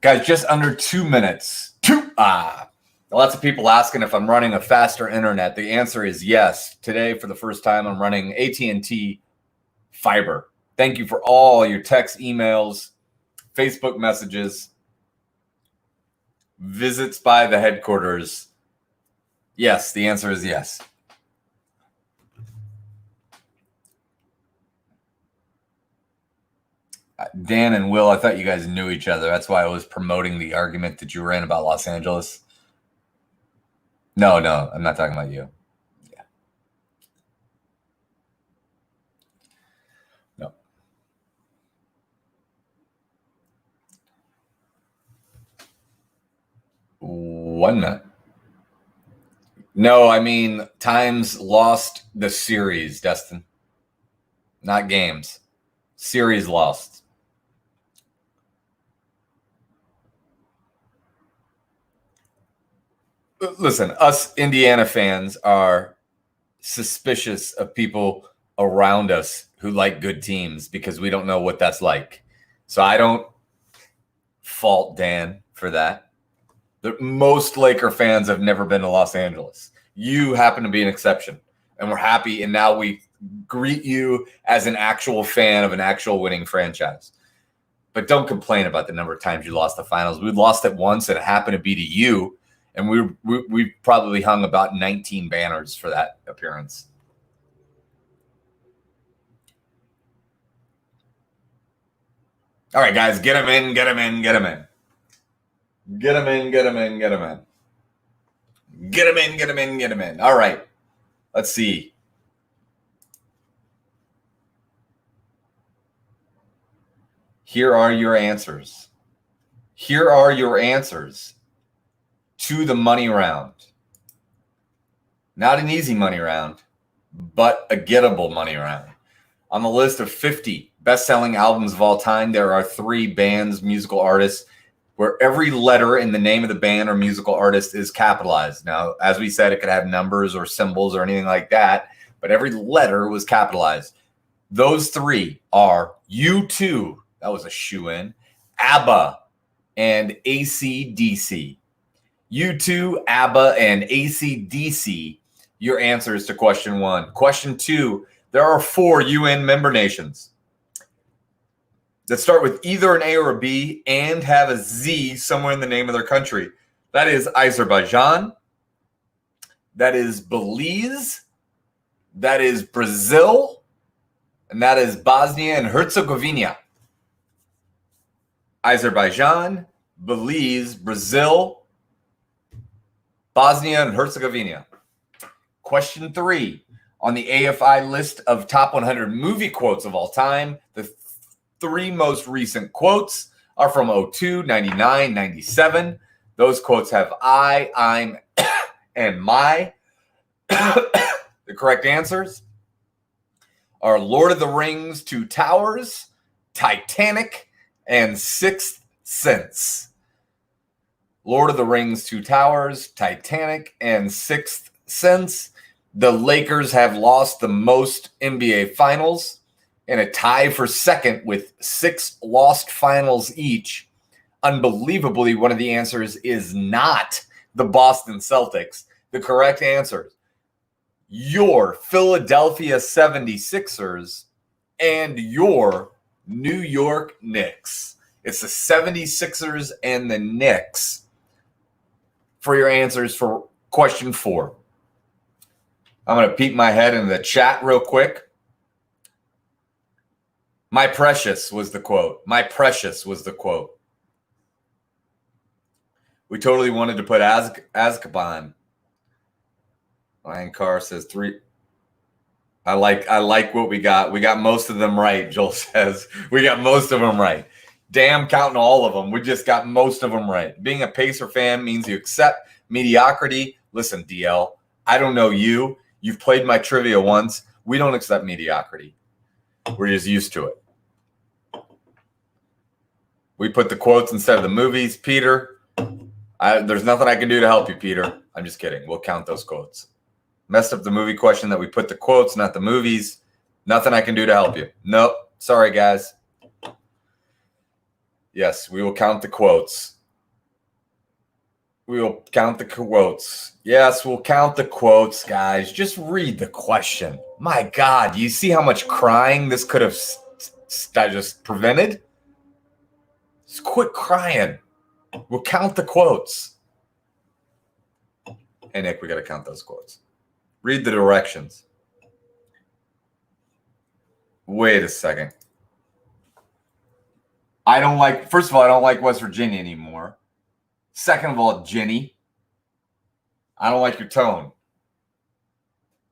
Guys, just under 2 minutes. Lots of people asking if I'm running a faster internet. The answer is yes. Today, for the first time, I'm running AT&T Fiber. Thank you for all your texts, emails, Facebook messages, visits by the headquarters. Yes, the answer is yes. Dan and Will, I thought you guys knew each other. That's why I was promoting the argument that you ran about Los Angeles. No, I'm not talking about you. Yeah. No. 1 minute. No, I mean Times lost the series, Dustin. Not games. Series lost. Listen, us Indiana fans are suspicious of people around us who like good teams because we don't know what that's like. So I don't fault Dan for that. Most Laker fans have never been to Los Angeles. You happen to be an exception, and we're happy. And now we greet you as an actual fan of an actual winning franchise. But don't complain about the number of times you lost the finals. We lost it once, and it happened to be to you. And we probably hung about 19 banners for that appearance. All right, guys, get them in, get them in, get them in. Get them in, get them in, get them in. Get them in, get them in, get them in. All right, let's see. Here are your answers. Here are your answers to the money round. Not an easy money round, but a gettable money round. On the list of 50 best-selling albums of all time, there are 3 bands, musical artists, where every letter in the name of the band or musical artist is capitalized. Now, as we said, it could have numbers or symbols or anything like that, but every letter was capitalized. Those 3 are U2, that was a shoe-in, ABBA, and AC/DC. U2, ABBA, and AC/DC, your answers to question 1. Question 2, there are 4 UN member nations that start with either an A or a B and have a Z somewhere in the name of their country. That is Azerbaijan, that is Belize, that is Brazil, and that is Bosnia and Herzegovina. Azerbaijan, Belize, Brazil, Bosnia and Herzegovina. Question 3. On the AFI list of top 100 movie quotes of all time, the 3 most recent quotes are from 02, 99, 97. Those quotes have I, I'm, and my. The correct answers are Lord of the Rings, 2 Towers, Titanic, and Sixth Sense. Lord of the Rings, 2 Towers, Titanic, and Sixth Sense. The Lakers have lost the most NBA finals in a tie for second with 6 lost finals each. Unbelievably, one of the answers is not the Boston Celtics. The correct answer, your Philadelphia 76ers and your New York Knicks. It's the 76ers and the Knicks for your answers for question 4. I'm going to peek my head into the chat real quick. My precious was the quote. My precious was the quote. We totally wanted to put Azkaban. Ryan Carr says 3. I like what we got. We got most of them right, Joel says. We got most of them right. Damn, counting all of them. We just got most of them right. Being a Pacer fan means you accept mediocrity. Listen, DL, I don't know you. You've played my trivia once. We don't accept mediocrity. We're just used to it. We put the quotes instead of the movies. Peter, there's nothing I can do to help you, Peter. I'm just kidding. We'll count those quotes. Messed up the movie question that we put the quotes, not the movies. Nothing I can do to help you. Nope. Sorry, guys. Yes, we will count the quotes. We will count the quotes. Yes, we'll count the quotes, guys. Just read the question. My God, you see how much crying this could have just prevented? Just quit crying. We'll count the quotes. Hey, Nick, we got to count those quotes. Read the directions. Wait a second. First of all, I don't like West Virginia anymore. Second of all, Jenny, I don't like your tone.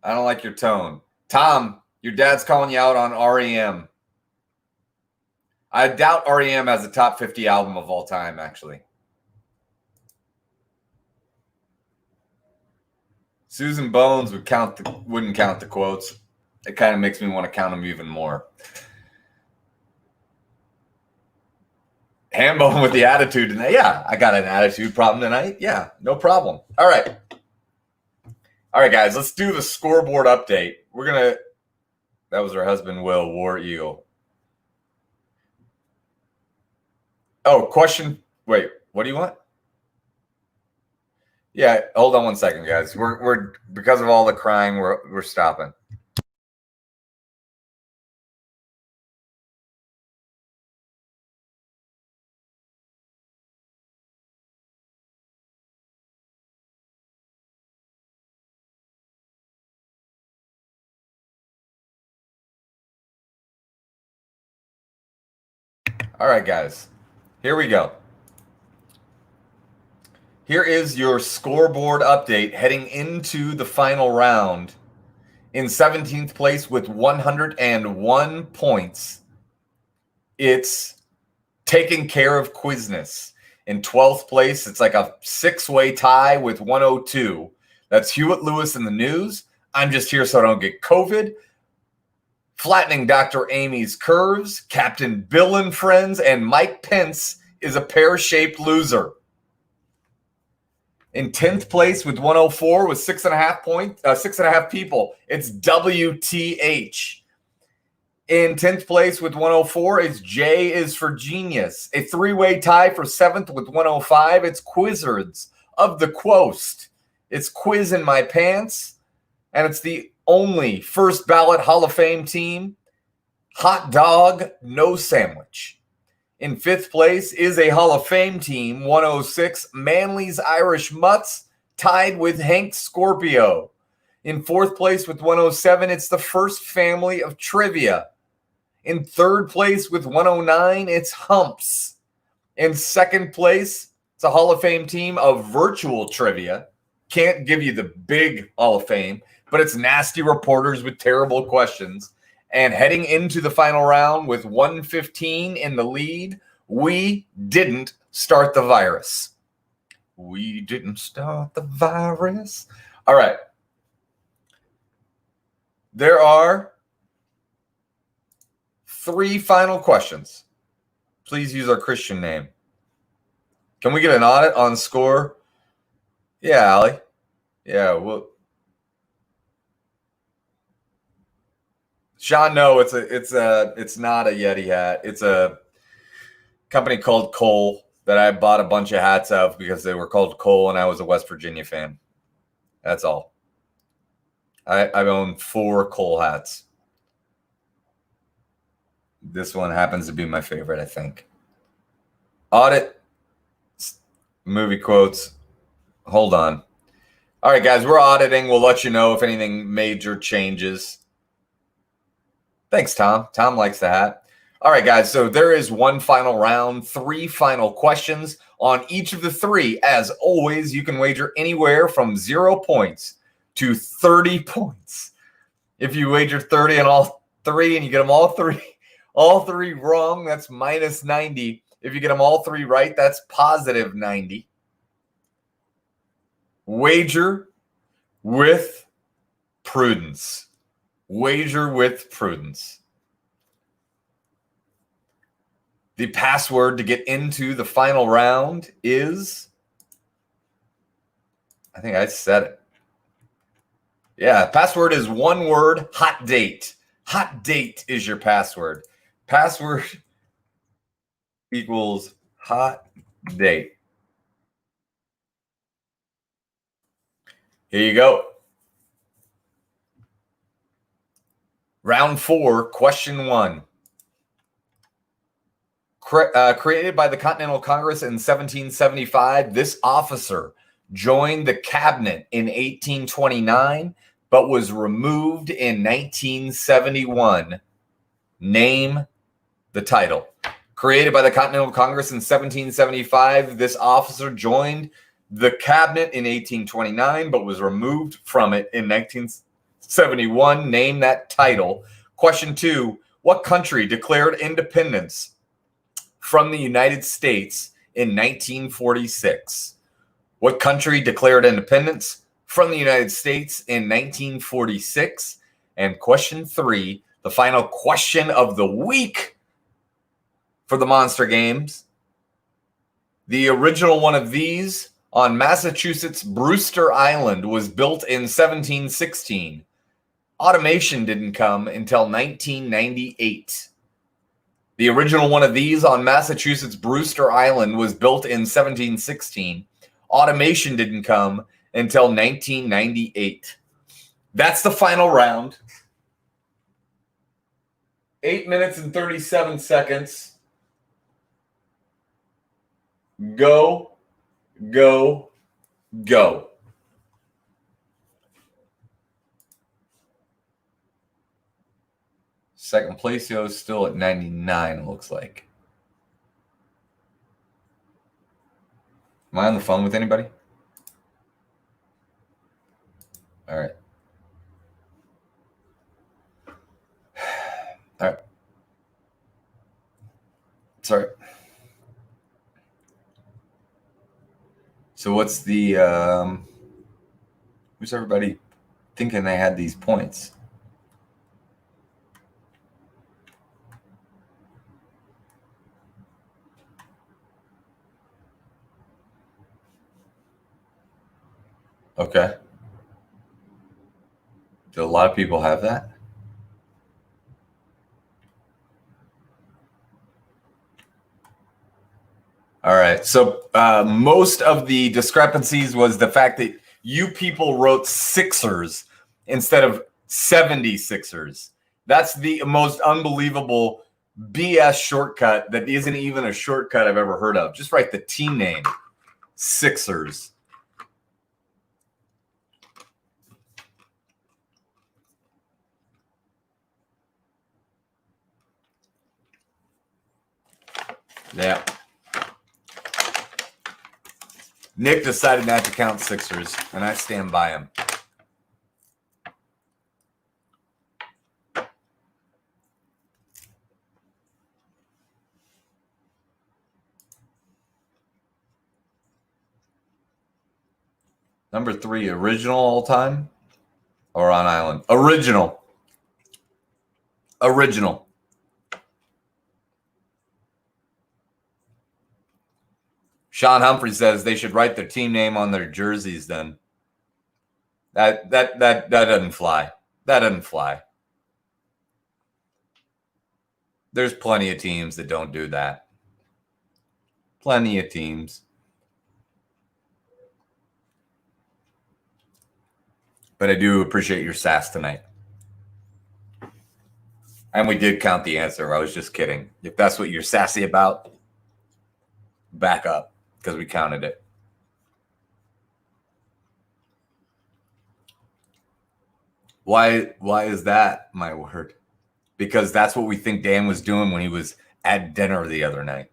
I don't like your tone. Tom, your dad's calling you out on REM. I doubt REM has a top 50 album of all time, actually. Susan Bones wouldn't count the quotes. It kind of makes me want to count them even more. Hambone with the attitude tonight. Yeah, I got an attitude problem tonight. Yeah, no problem. All right, guys, let's do the scoreboard update. That was her husband, Will, War Eagle. Oh, question. Wait, what do you want? Yeah, hold on one second, guys. We're because of all the crying, we're stopping. All right, guys. Here we go. Here is your scoreboard update heading into the final round. In 17th place with 101 points, it's Taking Care of Quizness. In 12th place, it's like a 6-way tie with 102. That's Hewitt Lewis in the News. I'm Just Here So I Don't Get COVID. Flattening Dr. Amy's Curves, Captain Bill and Friends, and Mike Pence is a pear-shaped loser. In 10th place with 104 with 6.5 people, it's WTH. In 10th place with 104, it's J is for Genius. A 3-way tie for 7th with 105, it's Quizzards of the Quost. It's Quiz in My Pants, and it's the only first ballot Hall of Fame team, Hot Dog No Sandwich. In 5th place is a Hall of Fame team, 106, Manly's Irish Mutts, tied with Hank Scorpio. In 4th place with 107, it's the First Family of Trivia. In 3rd place with 109, it's Humps. In 2nd place, it's a Hall of Fame team of virtual trivia. Can't give you the big Hall of Fame, but it's nasty reporters with terrible questions. And heading into the final round with 115 in the lead, we didn't start the virus. We didn't start the virus. All right. There are 3 final questions. Please use our Christian name. Can we get an audit on score? Yeah, Allie. Yeah, well. Sean, no, it's not a Yeti hat. It's a company called Cole that I bought a bunch of hats of because they were called Cole and I was a West Virginia fan. That's all. I've owned 4 Cole hats. This one happens to be my favorite, I think. Audit movie quotes. Hold on. All right, guys, we're auditing. We'll let you know if anything major changes. Thanks, Tom. Tom likes the hat. All right, guys, so there is one final round, 3 final questions on each of the 3. As always, you can wager anywhere from 0 points to 30 points. If you wager 30 on all 3 and you get them all 3 wrong, that's minus 90. If you get them all 3 right, that's positive 90. Wager with prudence. Wager with prudence. The password to get into the final round is, I think I said it. Yeah, password is one word, hot date. Hot date is your password. Password equals hot date. Here you go. Round 4, question 1. Created by the Continental Congress in 1775, this officer joined the cabinet in 1829, but was removed in 1971. Name the title. Created by the Continental Congress in 1775, this officer joined the cabinet in 1829, but was removed from it in 1971. Name that title. Question 2. What country declared independence from the United States in 1946? What country declared independence from the United States in 1946? And question 3, the final question of the week for the Monster Games. The original one of these on Massachusetts Brewster Island was built in 1716. Automation didn't come until 1998. The original one of these on Massachusetts Brewster Island was built in 1716. Automation didn't come until 1998. That's the final round. 8 minutes and 37 seconds. Go, go, go. Second place is still at 99, it looks like. Am I on the phone with anybody? All right. All right. Sorry. So what's the who's everybody thinking they had these points? Okay. Do a lot of people have that? All right. So most of the discrepancies was the fact that you people wrote Sixers instead of 76ers. That's the most unbelievable BS shortcut that isn't even a shortcut I've ever heard of. Just write the team name, Sixers. Yeah. Nick decided not to count Sixers, and I stand by him. Number 3, original all time or on island? Original. Original. Sean Humphrey says they should write their team name on their jerseys then. That doesn't fly. That doesn't fly. There's plenty of teams that don't do that. Plenty of teams. But I do appreciate your sass tonight. And we did count the answer. I was just kidding. If that's what you're sassy about, back up because we counted it. Why is that, my word? Because that's what we think Dan was doing when he was at dinner the other night.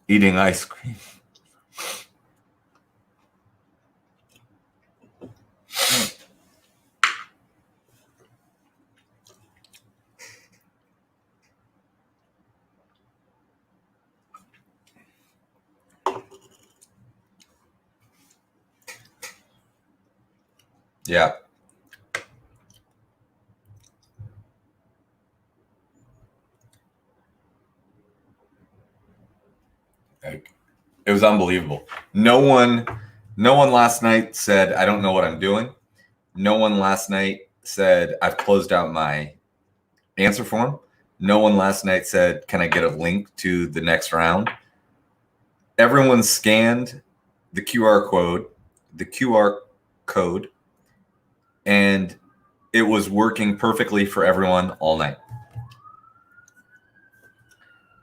Eating ice cream. Yeah. It was unbelievable. No one No one last night said, I don't know what I'm doing. No one last night said, I've closed out my answer form. No one last night said, can I get a link to the next round? Everyone scanned the QR code, and it was working perfectly for everyone all night.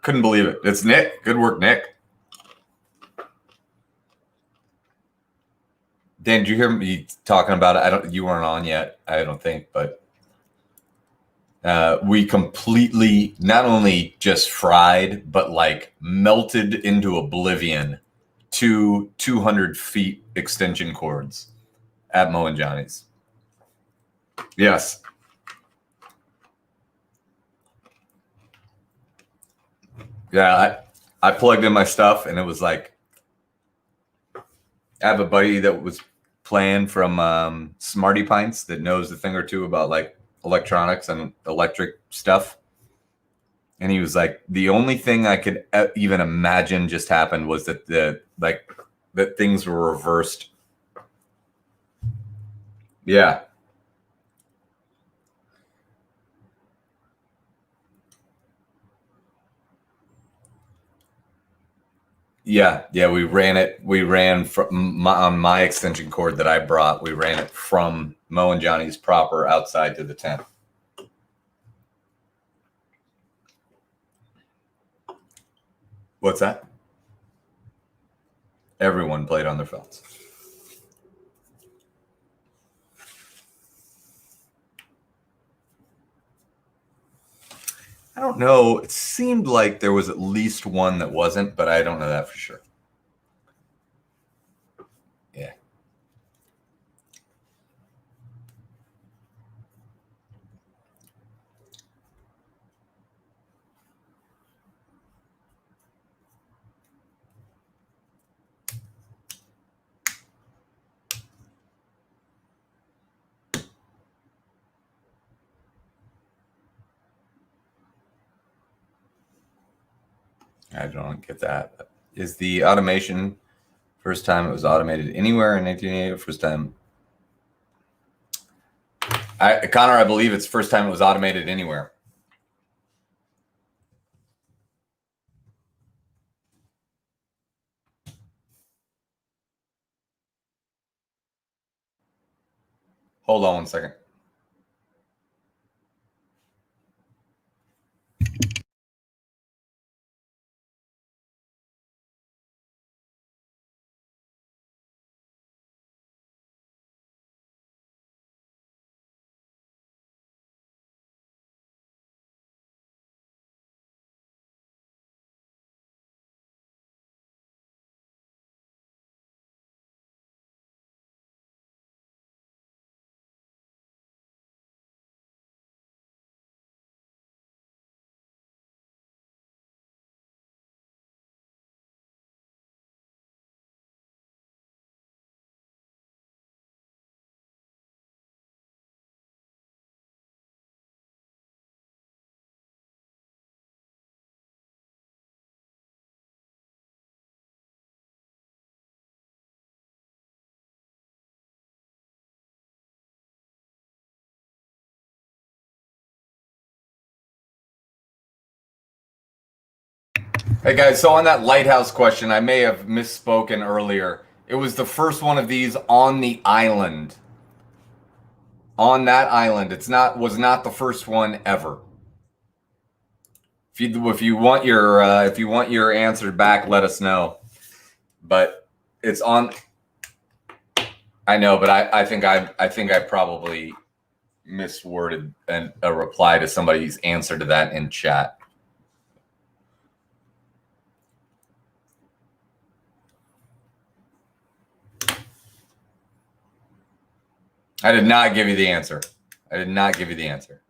Couldn't believe it. It's Nick. Good work, Nick. Dan, did you hear me talking about it? You weren't on yet, I don't think, but we completely not only just fried, but like melted into oblivion 200 feet extension cords at Mo and Johnny's. Yes. Yeah, I plugged in my stuff, and it was like, I have a buddy that was playing from Smarty Pints that knows a thing or two about like electronics and electric stuff. And he was like, the only thing I could even imagine just happened was that that things were reversed. Yeah. Yeah, we ran it. We ran from on my extension cord that I brought. We ran it from Mo and Johnny's proper outside to the tent. What's that? Everyone played on their phones. I don't know. It seemed like there was at least one that wasn't, but I don't know that for sure. Yeah. I don't get that. Is the automation first time it was automated anywhere in 1988? First time. Connor, I believe it's first time it was automated anywhere. Hold on one second. Hey guys, so on that lighthouse question, I may have misspoken earlier. It was the first one of these on the island. On that island. Was not the first one ever. If you want your answer back, let us know. But it's on. I know, but I think I probably misworded a reply to somebody's answer to that in chat. I did not give you the answer. I did not give you the answer.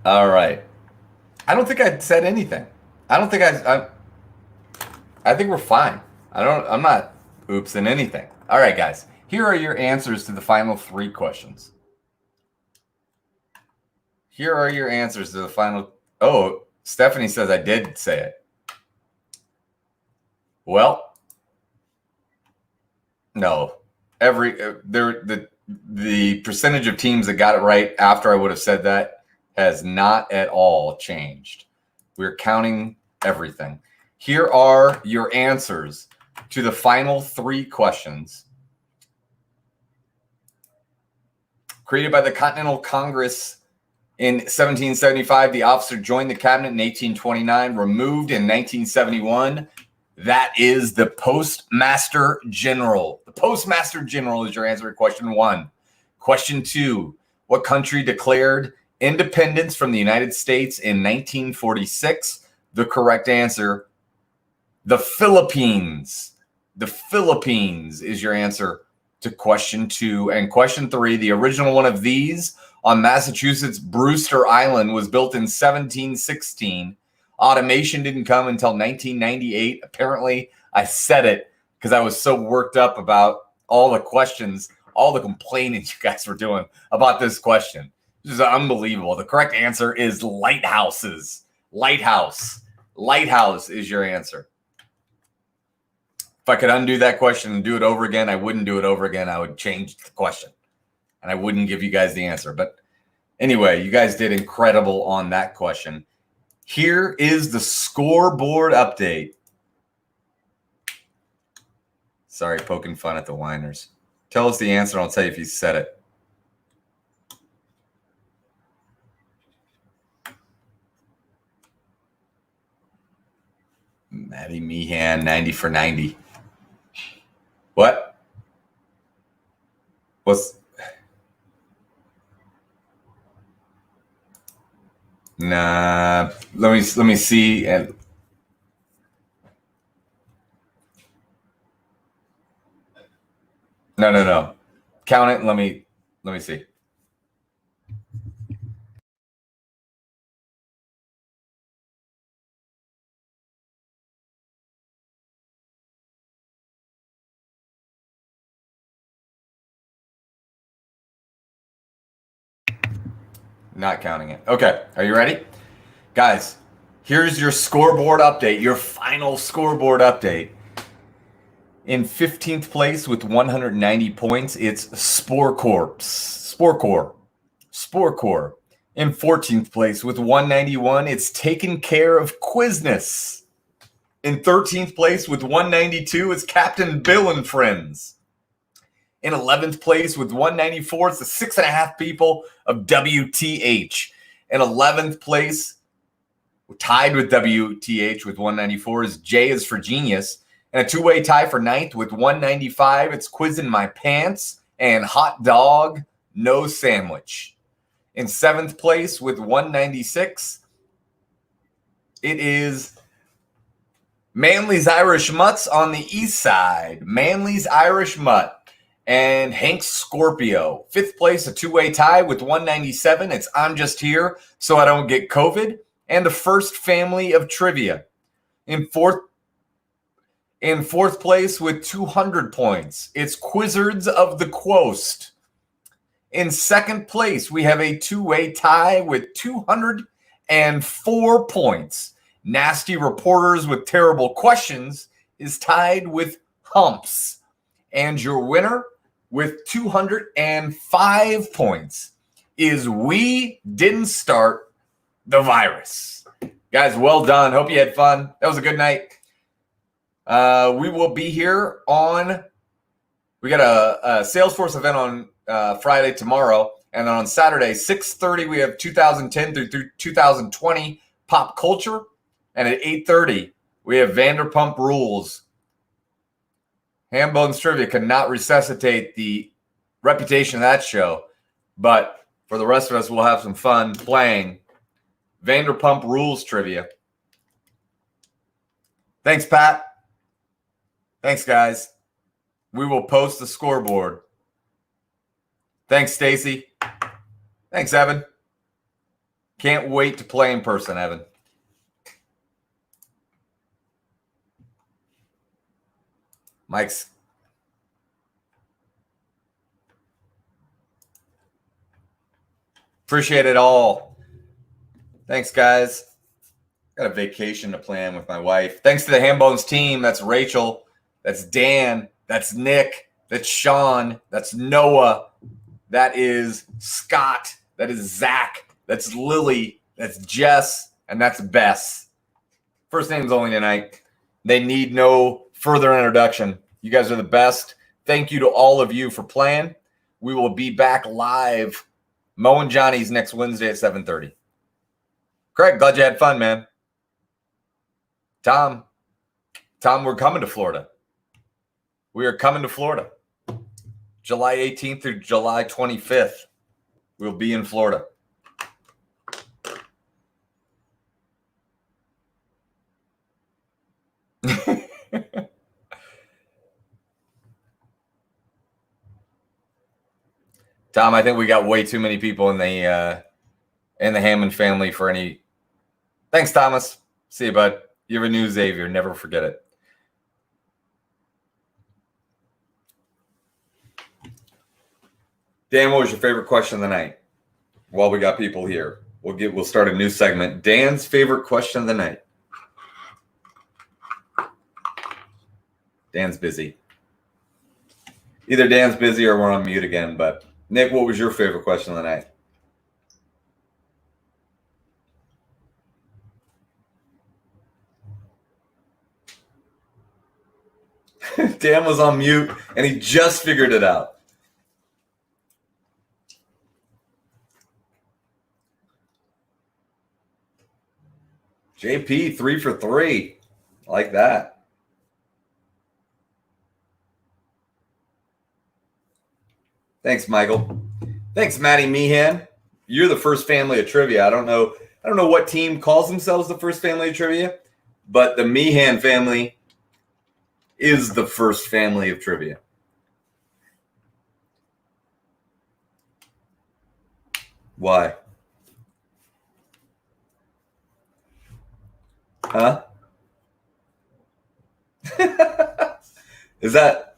All right. I don't think I said anything. I don't think I think we're fine. I'm not oopsing anything. All right, guys. Here are your answers to the final 3 questions. Here are your answers to the final. Oh, Stephanie says I did say it. Well, no. The percentage of teams that got it right after I would have said that has not at all changed. We're counting everything. Here are your answers to the final 3 questions. Created by the Continental Congress in 1775, the officer joined the cabinet in 1829, removed in 1971. That is the Postmaster General. The Postmaster General is your answer to question 1. Question 2, what country declared independence from the United States in 1946? The correct answer, the Philippines. The Philippines is your answer to question 2. And question 3, the original one of these on Massachusetts' Brewster Island was built in 1716. Automation didn't come until 1998. Apparently, I said it because I was so worked up about all the questions, all the complaining you guys were doing about this question. This is unbelievable. The correct answer is lighthouses. Lighthouse. Lighthouse is your answer. If I could undo that question and do it over again, I wouldn't do it over again. I would change the question and I wouldn't give you guys the answer. But anyway, you guys did incredible on that question. Here is the scoreboard update. Sorry, poking fun at the whiners. Tell us the answer, and I'll tell you if you said it. Maddie Meehan, 90 for 90. What? What's... Nah, let me see. And no. Count it and let me see. Not counting it. Okay, are you ready? Guys, here's your scoreboard update, your final scoreboard update. In 15th place with 190 points, it's Spore Corps. In 14th place with 191, it's Taken Care of Quizness. In 13th place with 192, it's Captain Bill and Friends. In 11th place with 194, it's the 6.5 people of WTH. In 11th place, tied with WTH with 194, is J is for Genius. And a 2-way tie for 9th with 195, it's Quizzing My Pants and Hot Dog No Sandwich. In 7th place with 196, it is Manly's Irish Mutts on the east side. Manly's Irish Mutt. And Hank Scorpio. 5th place, a 2-way tie with 197. It's I'm Just Here So I Don't Get COVID. And the First Family of Trivia. In fourth place with 200 points, it's Quizzards of the Quost. In 2nd place, we have a 2-way tie with 204 points. Nasty Reporters with Terrible Questions is tied with Humps. And your winner with 205 points is We Didn't Start the Virus. Guys, well done. Hope you had fun. That was a good night. We will be here we got a Salesforce event on Friday tomorrow. And then on Saturday, 6:30, we have 2010 through 2020 pop culture. And at 8:30, we have Vanderpump Rules. Hambones Trivia cannot resuscitate the reputation of that show. But for the rest of us, we'll have some fun playing Vanderpump Rules Trivia. Thanks, Pat. Thanks, guys. We will post the scoreboard. Thanks, Stacy. Thanks, Evan. Can't wait to play in person, Evan. Mike's. Appreciate it all. Thanks, guys. Got a vacation to plan with my wife. Thanks to the Hambones team. That's Rachel. That's Dan. That's Nick. That's Sean. That's Noah. That is Scott. That is Zach. That's Lily. That's Jess. And that's Bess. First names only tonight. They need no further introduction. You guys are the best. Thank you to all of you for playing. We will be back live, Mo and Johnny's next Wednesday at 7:30. Craig, glad you had fun, man. Tom, we're coming to Florida. We are coming to Florida. July 18th through July 25th. We'll be in Florida. Tom, I think we got way too many people in the Hammond family for any. Thanks, Thomas. See you, bud. You're a new Xavier. Never forget it. Dan, what was your favorite question of the night? While we got people here, we'll start a new segment. Dan's favorite question of the night. Dan's busy. Either Dan's busy or we're on mute again. But Nick, what was your favorite question of the night? Dan was on mute and he just figured it out. JP, 3 for 3. I like that. Thanks, Michael. Thanks, Maddie Meehan. You're the first family of trivia. I don't know what team calls themselves the first family of trivia, but the Meehan family is the first family of trivia. Why? Huh? Is that...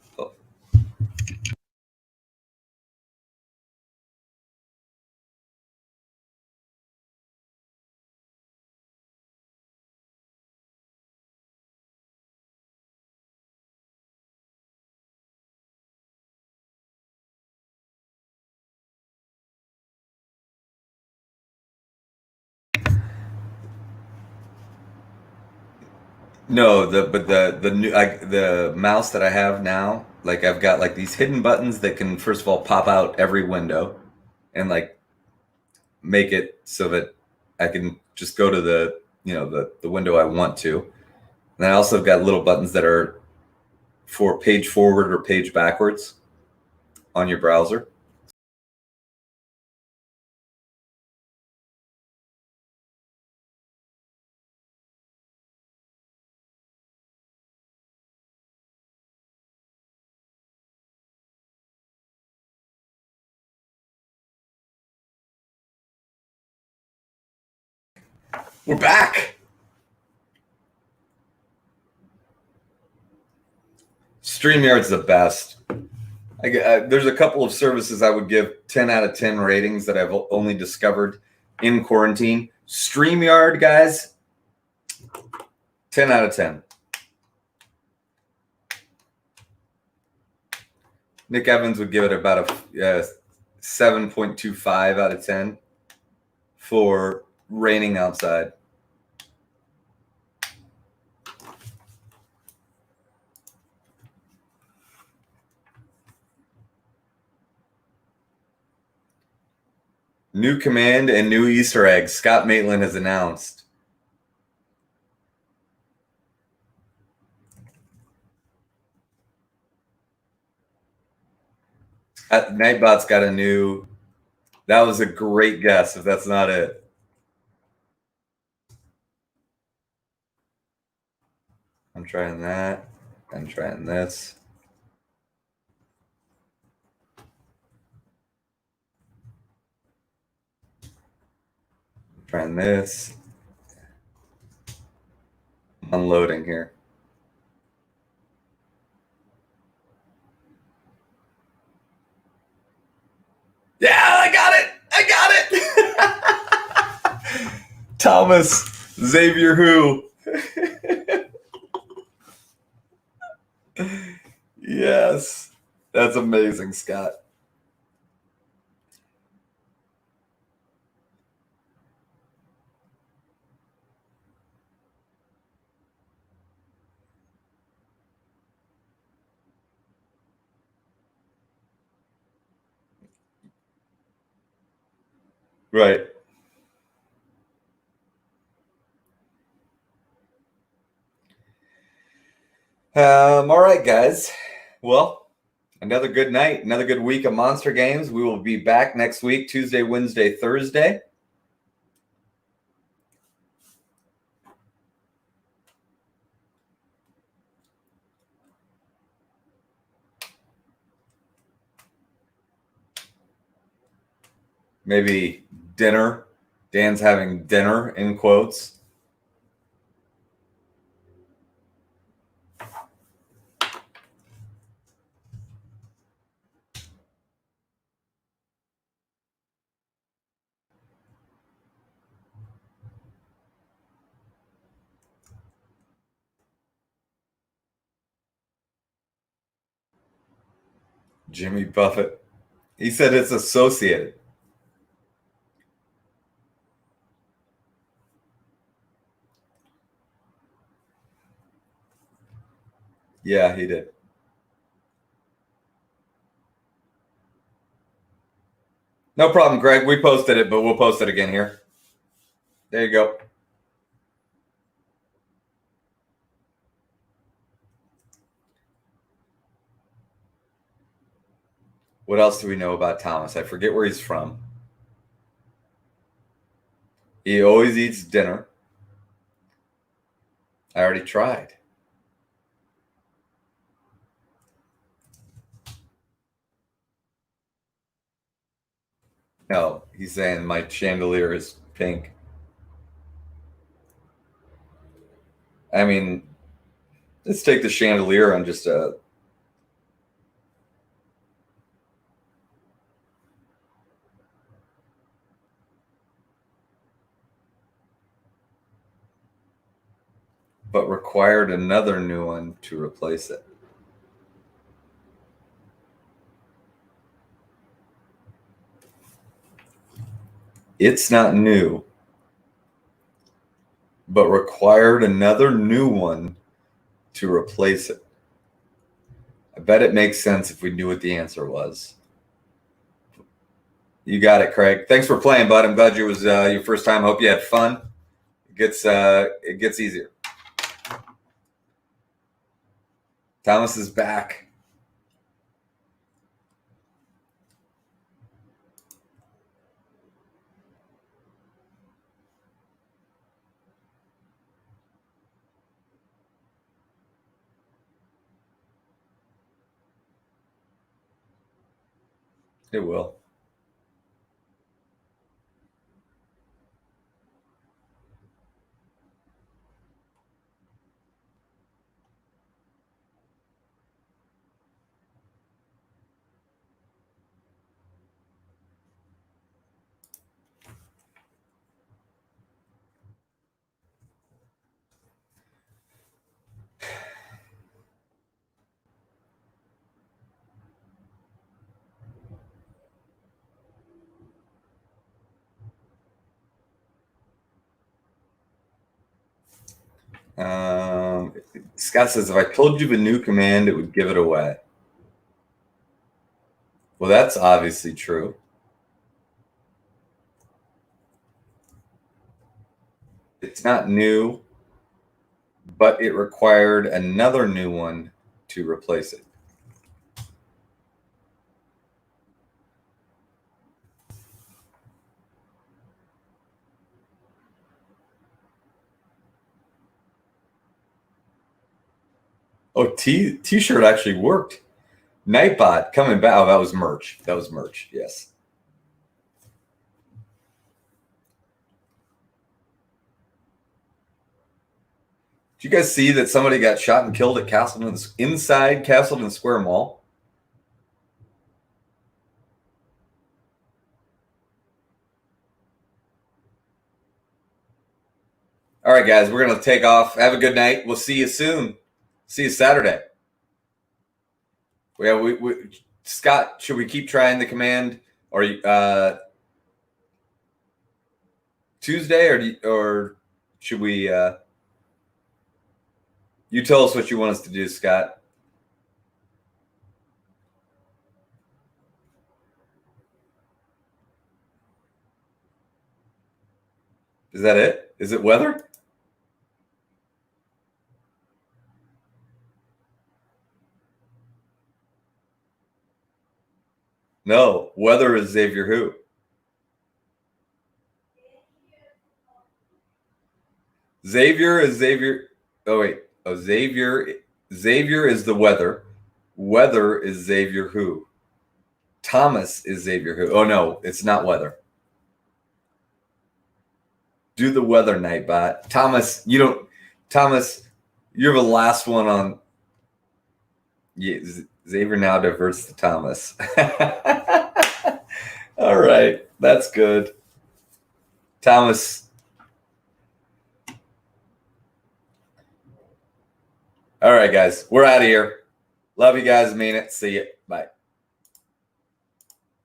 No, the mouse that I have now, like I've got like these hidden buttons that can first of all pop out every window and like make it so that I can just go to the window I want to. And I also got little buttons that are for page forward or page backwards on your browser. We're back. StreamYard's the best. There's a couple of services I would give 10 out of 10 ratings that I've only discovered in quarantine. StreamYard, guys, 10 out of 10. Nick Evans would give it about a 7.25 out of 10 for raining outside. New command and new Easter eggs. Scott Maitland has announced. Nightbot's got a new. That was a great guess. If that's not it. I'm trying that. I'm trying this. Trying this. Unloading here. Yeah, I got it. Thomas Xavier Who. Yes. That's amazing, Scott. Right. All right, guys. Well, another good night, another good week of Monster Games. We will be back next week, Tuesday, Wednesday, Thursday. Maybe dinner. Dan's having dinner in quotes. Jimmy Buffett. He said it's associated. Yeah, he did. No problem, Greg. We posted it, but we'll post it again here. There you go. What else do we know about Thomas? I forget where he's from. He always eats dinner. I already tried. No, he's saying my chandelier is pink. I mean, let's take the chandelier on just a... but required another new one to replace it. It's not new, but required another new one to replace it. I bet it makes sense if we knew what the answer was. You got it, Craig. Thanks for playing, bud. I'm glad it was your first time. Hope you had fun. It gets easier. Thomas is back. It will. Scott says, if I told you the new command, it would give it away. Well, that's obviously true. It's not new, but it required another new one to replace it. Oh, T-shirt actually worked. Nightbot coming back. Oh, that was merch. Yes. you guys see that somebody got shot and killed at inside Castleton Square Mall? All right, guys, we're going to take off. Have a good night. We'll see you soon. See you Saturday. Scott, should we keep trying the command or Tuesday or should we you tell us what you want us to do, Scott. Is that it? Is it weather? No, weather is Xavier who? Xavier is Xavier. Oh, wait. Oh, Xavier is the weather. Weather is Xavier who? Thomas is Xavier who? Oh, no, it's not weather. Do the weather, Nightbot. Thomas, you're the last one on. Yeah, Xavier now diverts to Thomas. All right, that's good. Thomas. All right, guys, we're out of here. Love you guys. Mean it. See you. Bye.